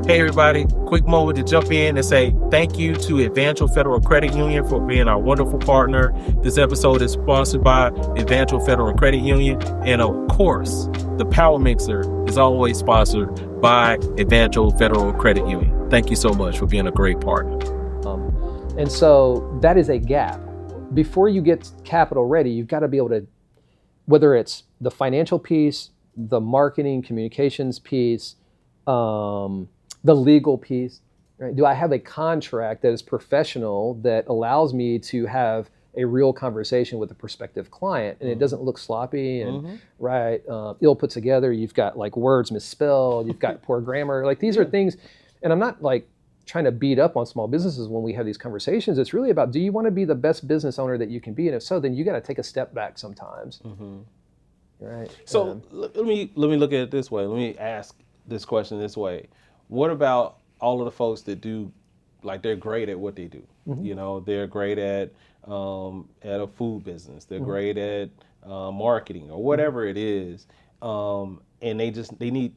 Hey everybody, quick moment to jump in and say thank you to Evangel Federal Credit Union for being our wonderful partner. This episode is sponsored by Evangel Federal Credit Union, and of course the Power Mixer is always sponsored by Evangel Federal Credit Union. Thank you so much for being a great partner. And so that is a gap. Before you get capital ready, you've got to be able to, whether it's the financial piece, the marketing communications piece, the legal piece, right? Do I have a contract that is professional that allows me to have a real conversation with a prospective client and it doesn't look sloppy and ill put together? You've got like words misspelled, you've got poor grammar. Like these are things, and I'm not like trying to beat up on small businesses when we have these conversations. It's really about, do you want to be the best business owner that you can be? And if so, then you got to take a step back sometimes. Right. So let me look at it this way. Let me ask this question this way. What about all of the folks that do, like they're great at what they do? You know, they're great at a food business. They're great at marketing or whatever it is. And they need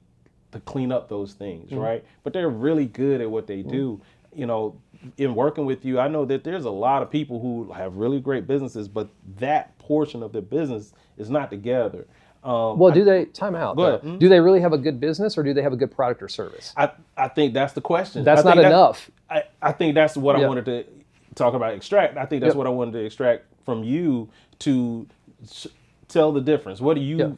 to clean up those things, right? But they're really good at what they do. You know, in working with you, I know that there's a lot of people who have really great businesses, but that portion of their business is not together. Time out. Do they really have a good business or do they have a good product or service? I think that's the question. That's not enough. I think that's what I wanted to talk about, extract. I think that's what I wanted to extract from you to tell the difference. What do you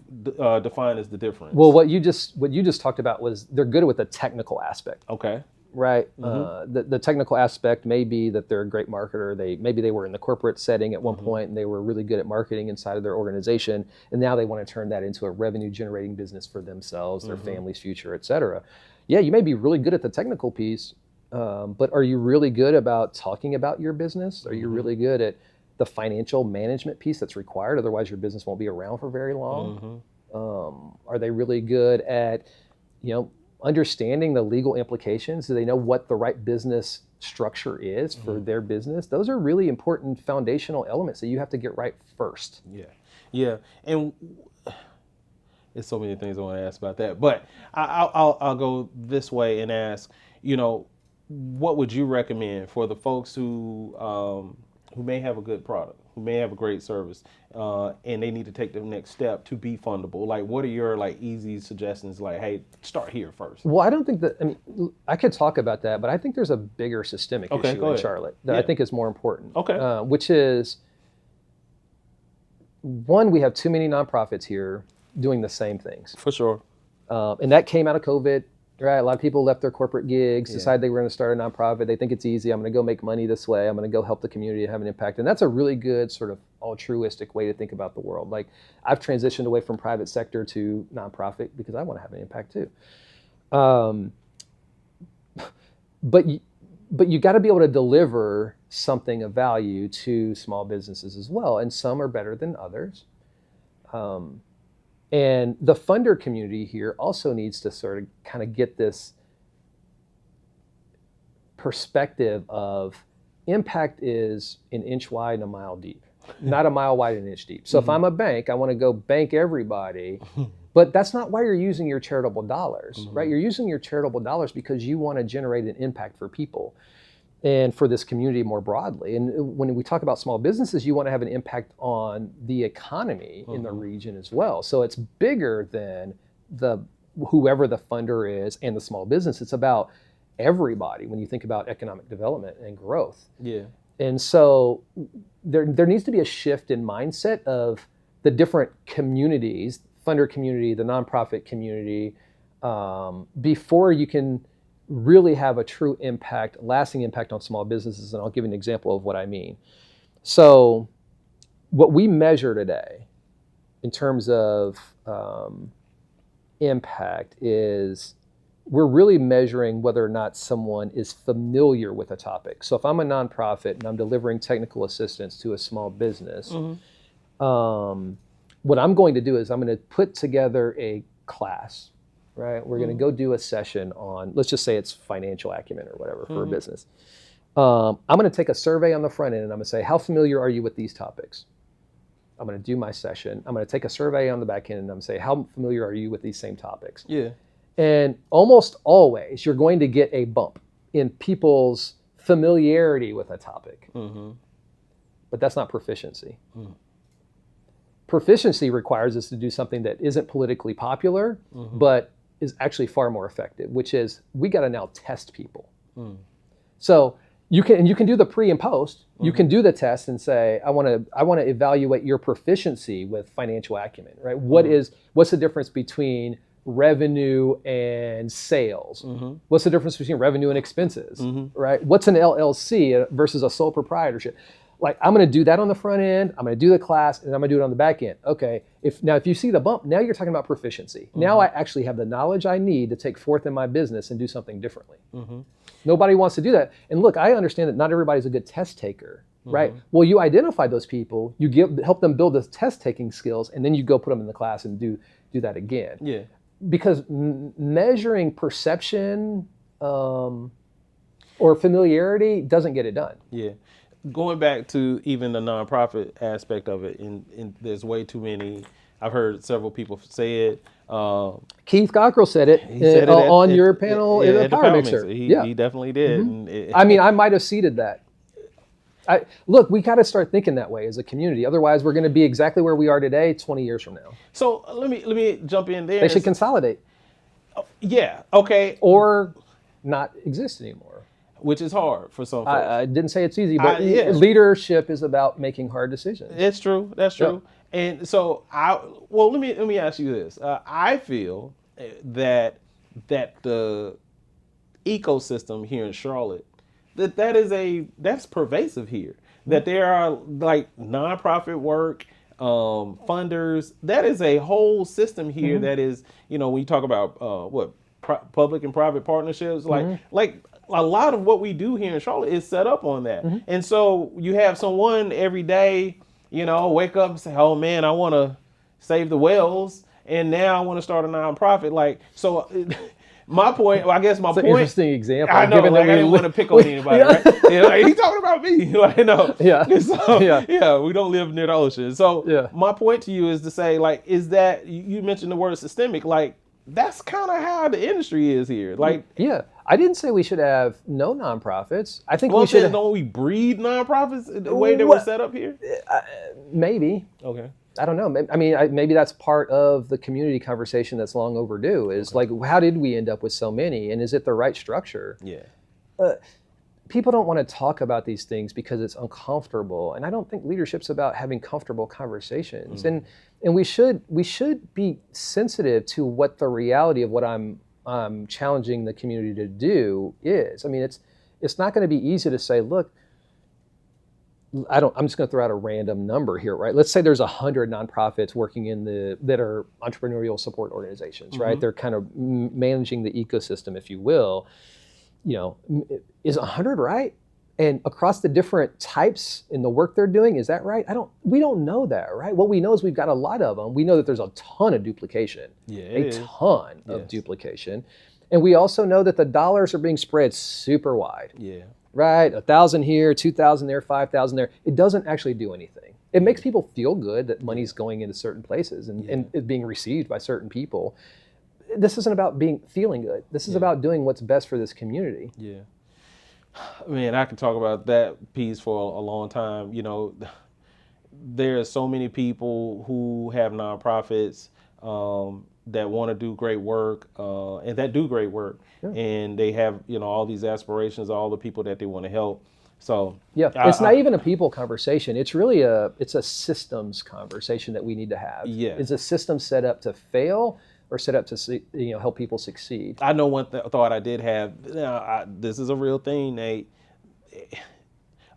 define as the difference? Well, what you just talked about was they're good with the technical aspect. Okay. Right. The technical aspect may be that they're a great marketer. Maybe they were in the corporate setting at one point and they were really good at marketing inside of their organization, and now they want to turn that into a revenue generating business for themselves, their family's future, et cetera. Yeah, you may be really good at the technical piece, but are you really good about talking about your business? Are you really good at the financial management piece that's required? Otherwise, your business won't be around for very long. Are they really good at, understanding the legal implications? Do they know what the right business structure is for their business? Those are really important foundational elements that you have to get right first. Yeah. And there's so many things I want to ask about that, but I'll go this way and ask, what would you recommend for the folks who may have a good product, who may have a great service, and they need to take the next step to be fundable? Like, what are your easy suggestions? Like, hey, start here first. Well, I don't think that, I could talk about that, but I think there's a bigger systemic issue in Charlotte that I think is more important. Which is, one, we have too many nonprofits here doing the same things. For sure. And that came out of COVID, right? A lot of people left their corporate gigs, decided they were going to start a nonprofit. They think it's easy. I'm going to go make money this way. I'm going to go help the community and have an impact. And that's a really good sort of altruistic way to think about the world. Like, I've transitioned away from private sector to nonprofit because I want to have an impact too. But you got to be able to deliver something of value to small businesses as well. And some are better than others. And the funder community here also needs to sort of kind of get this perspective of impact is an inch wide and a mile deep, not a mile wide and an inch deep. So if I'm a bank, I want to go bank everybody, but that's not why you're using your charitable dollars, right? You're using your charitable dollars because you want to generate an impact for people and for this community more broadly. And when we talk about small businesses, you want to have an impact on the economy in the region as well. So it's bigger than whoever the funder is and the small business. It's about everybody when you think about economic development and growth. Yeah. And so there needs to be a shift in mindset of the different communities, funder community, the nonprofit community, before you can really have a true impact, lasting impact on small businesses. And I'll give you an example of what I mean. So what we measure today in terms of impact is we're really measuring whether or not someone is familiar with a topic. So if I'm a nonprofit and I'm delivering technical assistance to a small business, what I'm going to do is I'm going to put together a class, right? We're going to go do a session on, let's just say it's financial acumen or whatever for a business. I'm going to take a survey on the front end and I'm going to say, how familiar are you with these topics? I'm going to do my session. I'm going to take a survey on the back end and I'm going to say, how familiar are you with these same topics? Yeah. And almost always you're going to get a bump in people's familiarity with a topic. But that's not proficiency. Proficiency requires us to do something that isn't politically popular, but is actually far more effective, which is we got to now test people. So you can do the pre and post. You can do the test and say, I want to evaluate your proficiency with financial acumen, right? What's the difference between revenue and sales? What's the difference between revenue and expenses, right? What's an LLC versus a sole proprietorship? Like, I'm going to do that on the front end, I'm going to do the class, and I'm going to do it on the back end. Okay, if you see the bump, now you're talking about proficiency. Now I actually have the knowledge I need to take forth in my business and do something differently. Nobody wants to do that. And look, I understand that not everybody's a good test taker, right? Well, you identify those people, help them build the test taking skills, and then you go put them in the class and do that again. Yeah. Because measuring perception or familiarity doesn't get it done. Yeah. Going back to even the nonprofit aspect of it, and there's way too many. I've heard several people say it. Keith Cockrell said it, on your panel in the Power Mixer. He definitely did. And I mean, I might have seeded that. Look, we got to start thinking that way as a community. Otherwise, we're going to be exactly where we are today 20 years from now. So let me jump in there. They should consolidate. Yeah. Okay. Or not exist anymore. Which is hard for some folks. I didn't say it's easy, but leadership is about making hard decisions. It's true. That's true. Yeah. And so let me ask you this. I feel that the ecosystem here in Charlotte, that's pervasive here. That there are like nonprofit work, funders. That is a whole system here that is, when you talk about public and private partnerships, like a lot of what we do here in Charlotte is set up on that. And so you have someone every day, wake up and say, oh man, I want to save the whales. And now I want to start a nonprofit. Like, so my point, I guess my point. It's an interesting example. I know, I didn't want to pick on anybody, right? He's talking about me. No. Yeah. So, we don't live near the ocean. So my point to you is to say, like, is that, you mentioned the word systemic, like, that's kind of how the industry is here. Like, I didn't say we should have no nonprofits. I think we should. Don't we breed nonprofits the way that we're set up here? Maybe. Okay. I don't know. I mean, maybe that's part of the community conversation that's long overdue. Is like, how did we end up with so many, and is it the right structure? Yeah. people don't want to talk about these things because it's uncomfortable, and I don't think leadership's about having comfortable conversations. And we should be sensitive to what the reality of what I'm challenging the community to do is. I mean, it's not going to be easy to say, look, I'm just going to throw out a random number here, right? Let's say there's 100 nonprofits working that are entrepreneurial support organizations, right? They're kind of managing the ecosystem, if you will. Is 100 right? And across the different types in the work they're doing, is that right? We don't know that, right? What we know is we've got a lot of them. We know that there's a ton of duplication, a ton of duplication. And we also know that the dollars are being spread super wide. Yeah. Right? 1,000 here, 2,000 there, 5,000 there. It doesn't actually do anything. It makes people feel good that money's going into certain places and it's being received by certain people. This isn't about feeling good. This is about doing what's best for this community. Yeah. I mean, I can talk about that piece for a long time. There are so many people who have nonprofits that want to do great work and that do great work. Yeah. And they have, all these aspirations, all the people that they want to help. So it's not even a people conversation. It's really it's a systems conversation that we need to have. Yeah. Is a system set up to fail or set up to help people succeed? I know one thought I did have. This is a real thing, Nate.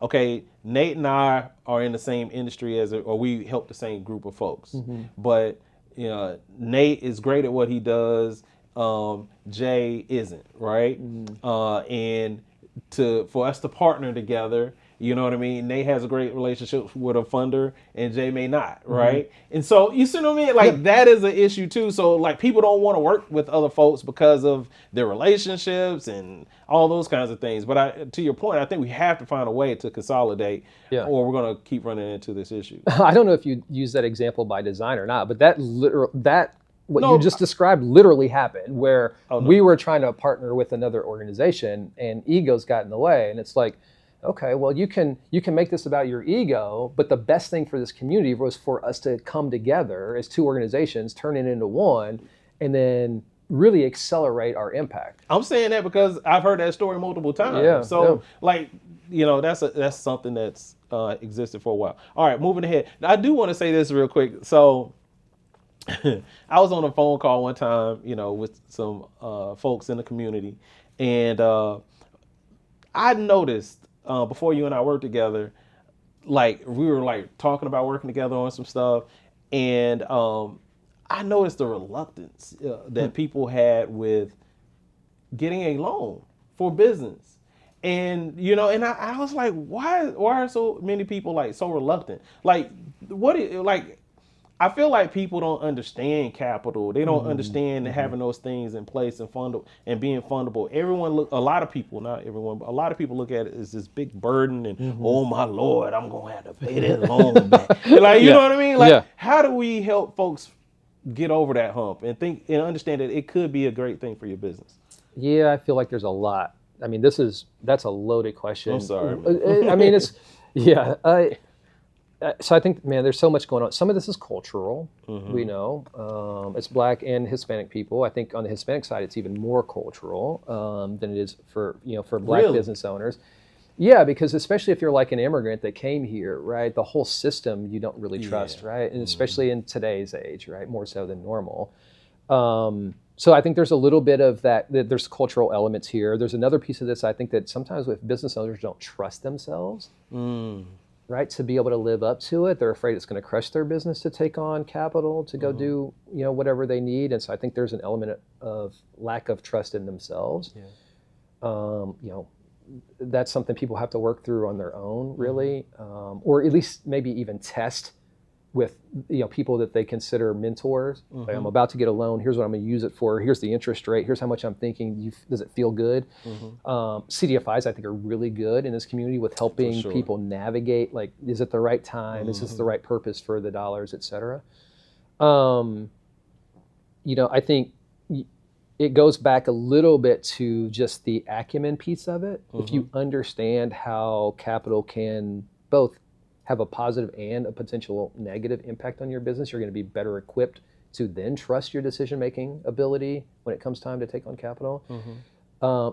Okay, Nate and I are in the same industry or we help the same group of folks. But Nate is great at what he does. Jay isn't, right? And for us to partner together, you know what I mean? Nate has a great relationship with a funder and Jay may not, right? And so, you see what I mean? Like, that is an issue too. So, like, people don't want to work with other folks because of their relationships and all those kinds of things. But to your point, I think we have to find a way to consolidate or we're going to keep running into this issue. I don't know if you use that example by design or not, but you just described literally happened where we were trying to partner with another organization and egos got in the way. And it's like, okay, well, you can make this about your ego, but the best thing for this community was for us to come together as two organizations, turn it into one, and then really accelerate our impact. I'm saying that because I've heard that story multiple times. Yeah, so, that's something that's existed for a while. All right, moving ahead. Now, I do want to say this real quick. So, I was on a phone call one time, with some folks in the community, and I noticed before you and I worked together, like we were like talking about working together on some stuff, and I noticed the reluctance that people had with getting a loan for business. And and I was like, why are so many people like so reluctant? Like, I feel like people don't understand capital. They don't understand having those things in place and being fundable. A lot of people, not everyone, but a lot of people look at it as this big burden and oh my Lord, I'm gonna have to pay that loan back. Like, you know what I mean? Like, how do we help folks get over that hump and think and understand that it could be a great thing for your business? Yeah, I feel like there's a lot. I mean, that's a loaded question. I'm sorry, man. I mean, so I think, man, there's so much going on. Some of this is cultural. We know it's Black and Hispanic people. I think on the Hispanic side, it's even more cultural than it is for Black business owners. Yeah, because especially if you're like an immigrant that came here, right? The whole system you don't really trust, right? And especially in today's age, right? More so than normal. So I think there's a little bit of that. There's cultural elements here. There's another piece of this. I think that sometimes with business owners don't trust themselves. Right, to be able to live up to it. They're afraid it's going to crush their business to take on capital to go do whatever they need, and so I think there's an element of lack of trust in themselves. That's something people have to work through on their own, really, or at least maybe even test with people that they consider mentors. Like, I'm about to get a loan. Here's what I'm going to use it for. Here's the interest rate. Here's how much I'm thinking. Does it feel good? CDFIs, I think, are really good in this community with helping people navigate. Like, is it the right time? Is this the right purpose for the dollars, et cetera? I think it goes back a little bit to just the acumen piece of it. If you understand how capital can both have a positive and a potential negative impact on your business, you're going to be better equipped to then trust your decision-making ability when it comes time to take on capital.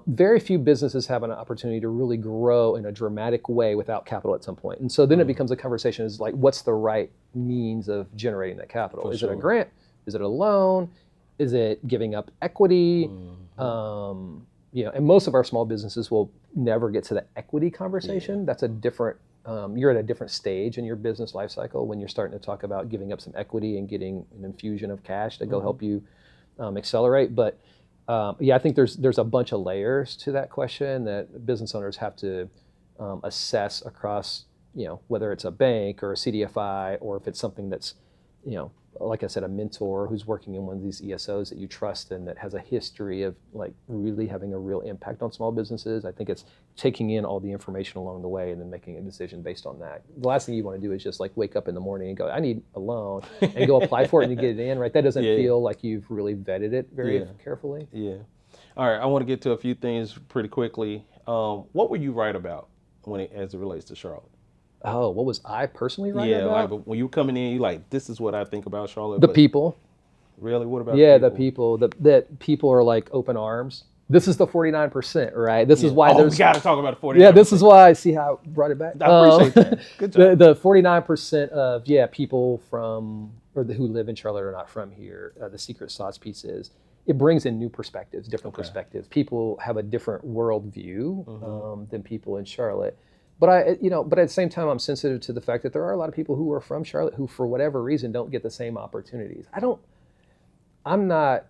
Very few businesses have an opportunity to really grow in a dramatic way without capital at some point. And so then it becomes a conversation is like, what's the right means of generating that capital? Is it a grant? Is it a loan? Is it giving up equity? And most of our small businesses will never get to the equity conversation. That's a different, you're at a different stage in your business life cycle when you're starting to talk about giving up some equity and getting an infusion of cash to go help you accelerate. But I think there's a bunch of layers to that question that business owners have to assess across, whether it's a bank or a CDFI, or if it's something that's, like I said, a mentor who's working in one of these ESOs that you trust and that has a history of like really having a real impact on small businesses. I think it's taking in all the information along the way and then making a decision based on that. The last thing you want to do is just like wake up in the morning and go, I need a loan, and go apply for it and you get it in, right? That doesn't feel like you've really vetted it very carefully. Yeah. All right. I want to get to a few things pretty quickly. What were you right about as it relates to Charlotte? Oh, what was I personally right about? Yeah, like when you were coming in, you like, this is what I think about Charlotte. The people. Really? What about the people? That people are like open arms. This is the 49%, right? This is why we got to talk about the 49%. Yeah, this is why I see how I brought it back. I appreciate that. Good job. The 49% of people from who live in Charlotte are not from here. The secret sauce piece is it brings in new perspectives, different perspectives. People have a different worldview than people in Charlotte. But but at the same time, I'm sensitive to the fact that there are a lot of people who are from Charlotte who, for whatever reason, don't get the same opportunities. I'm not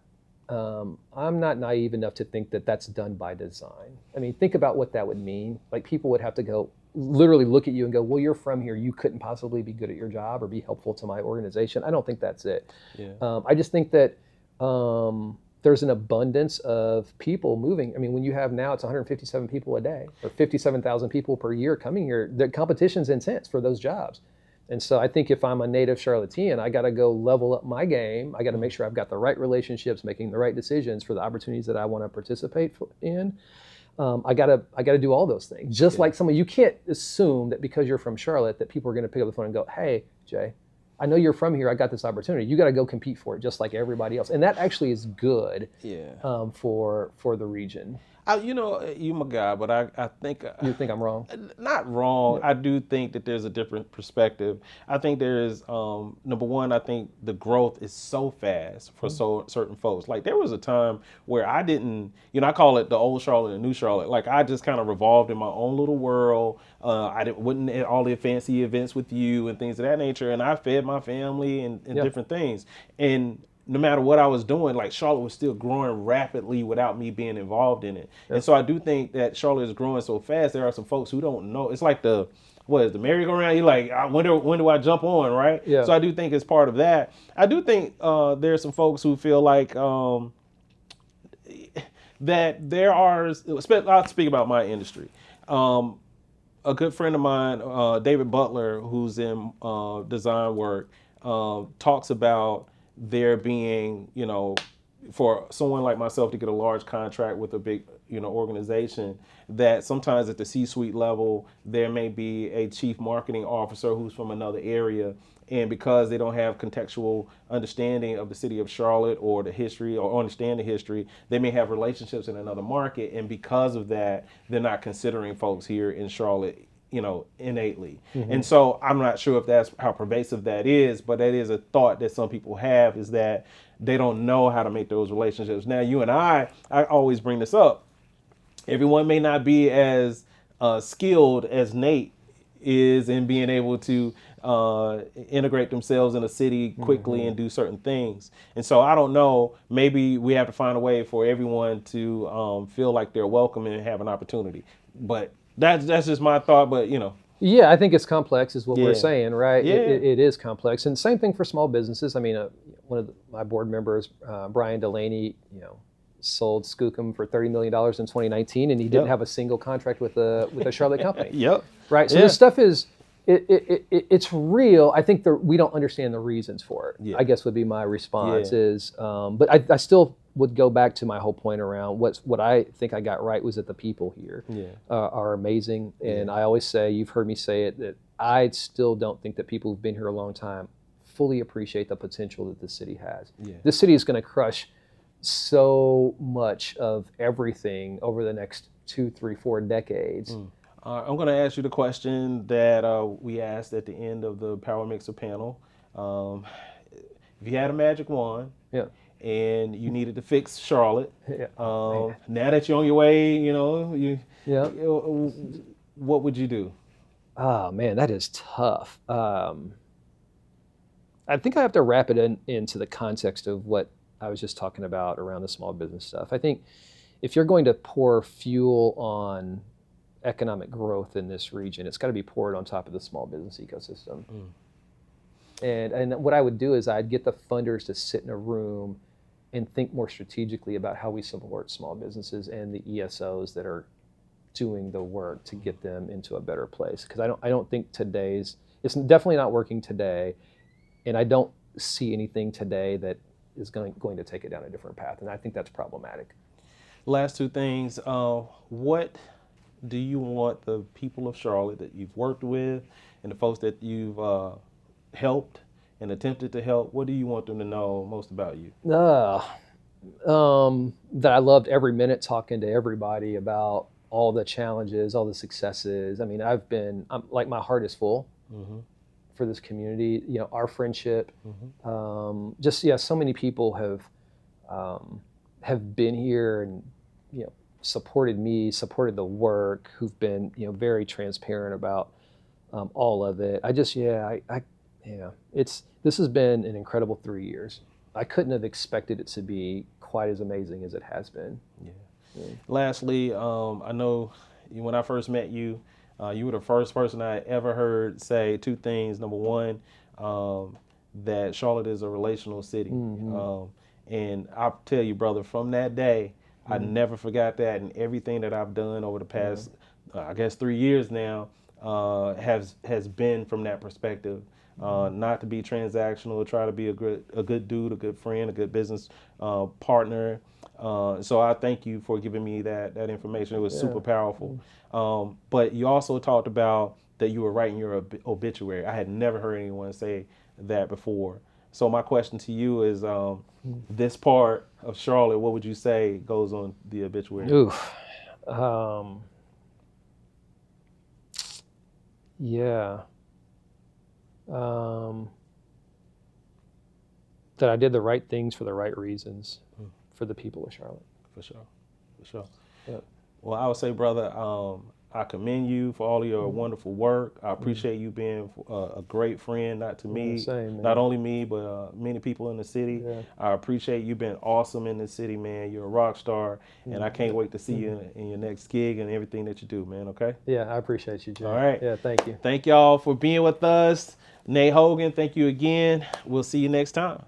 naive enough to think that that's done by design. I mean, think about what that would mean. Like people would have to go literally look at you and go, well, you're from here. You couldn't possibly be good at your job or be helpful to my organization. I don't think that's it. Yeah. I just think that there's an abundance of people moving. I mean, when you have now, it's 157 people a day or 57,000 people per year coming here. The competition's intense for those jobs. And so I think if I'm a native Charlottean, I got to go level up my game. I got to make sure I've got the right relationships, making the right decisions for the opportunities that I want to participate in. I got to do all those things. Just like you can't assume that because you're from Charlotte that people are going to pick up the phone and go, hey, Jay, I know you're from here. I got this opportunity. You got to go compete for it just like everybody else. And that actually is good for the region. You my guy, but I think... You think I'm wrong? Not wrong. Yeah. I do think that there's a different perspective. I think there is, number one, I think the growth is so fast for certain folks. Like there was a time where I didn't, I call it the old Charlotte and new Charlotte. Like I just kind of revolved in my own little world. I wouldn't at all the fancy events with you and things of that nature. And I fed my family and different things. And no matter what I was doing, like Charlotte was still growing rapidly without me being involved in it. Yep. And so I do think that Charlotte is growing so fast. There are some folks who don't know. It's like the merry-go-round? You're like, when do I jump on, right? Yeah. So I do think it's part of that. I do think there's some folks who feel like that there are, I'll speak about my industry. A good friend of mine, David Butler, who's in design work, talks about there being, for someone like myself to get a large contract with a big, organization, that sometimes at the C-suite level, there may be a chief marketing officer who's from another area. And because they don't have contextual understanding of the city of Charlotte or the history or understand the history, they may have relationships in another market. And because of that, they're not considering folks here in Charlotte innately. Mm-hmm. And so I'm not sure if that's how pervasive that is, but that is a thought that some people have, is that they don't know how to make those relationships. Now, you and I always bring this up. Everyone may not be as skilled as Nate is in being able to integrate themselves in a city quickly and do certain things. And so I don't know, maybe we have to find a way for everyone to feel like they're welcome and have an opportunity. But that's just my thought, but Yeah, I think it's complex is what we're saying, right? Yeah. It is complex. And same thing for small businesses. I mean, one of my board members, Brian Delaney, sold Skookum for $30 million in 2019, and he didn't have a single contract with a Charlotte company. Yep. Right. So this stuff is, it's real. I think we don't understand the reasons for it. Yeah. I guess would be my response is, but I still would go back to my whole point around what I think I got right was that the people here are amazing. And I always say, you've heard me say it, that I still don't think that people who've been here a long time fully appreciate the potential that the city has. Yeah. This city is going to crush so much of everything over the next 2, 3, 4 decades. I'm going to ask you the question that we asked at the end of the Power Mixer panel. Um, if you had a magic wand Yeah. and you needed to fix Charlotte, Yeah. Oh, man. now that you're on your way, Yeah. what would you do? Oh man, that is tough. I think I have to wrap it into the context of what I was just talking about around the small business stuff. I think if you're going to pour fuel on economic growth in this region, it's got to be poured on top of the small business ecosystem. And what I would do is I'd get the funders to sit in a room and think more strategically about how we support small businesses and the ESOs that are doing the work to get them into a better place. Because I don't think it's definitely not working today, and I don't see anything today that is going to take it down a different path, and I think that's problematic. Last two things. What do you want the people of Charlotte that you've worked with and the folks that you've helped and attempted to help, what do you want them to know most about you? That I loved every minute talking to everybody about all the challenges, all the successes. I mean, I'm like, my heart is full for this community. Our friendship. Just yeah, so many people have been here and supported me, supported the work, who've been very transparent about all of it. This has been an incredible 3 years. I couldn't have expected it to be quite as amazing as it has been. Yeah. Lastly, I know when I first met you, you were the first person I ever heard say two things. Number one, that Charlotte is a relational city. And I'll tell you, brother, from that day, I never forgot that. And everything that I've done over the past, I guess, 3 years now, has been from that perspective. Not to be transactional, try to be a good dude, a good friend, a good business partner. So I thank you for giving me that information. It was super powerful. But you also talked about that you were writing your obituary. I had never heard anyone say that before. So my question to you is, this part of Charlotte, what would you say goes on the obituary? Oof. Yeah. That I did the right things for the right reasons for the people of Charlotte. For sure. For sure. Yep. Well, I would say, brother, I commend you for all of your wonderful work. I appreciate you being a great friend, not to me, same, man. not only me, but many people in the city. Yeah. I appreciate you being awesome in the city, man. You're a rock star, and I can't wait to see you in your next gig and everything that you do, man. Okay? Yeah, I appreciate you, Jay. All right. Yeah, thank you. Thank y'all for being with us. Nate Hogan, thank you again. We'll see you next time.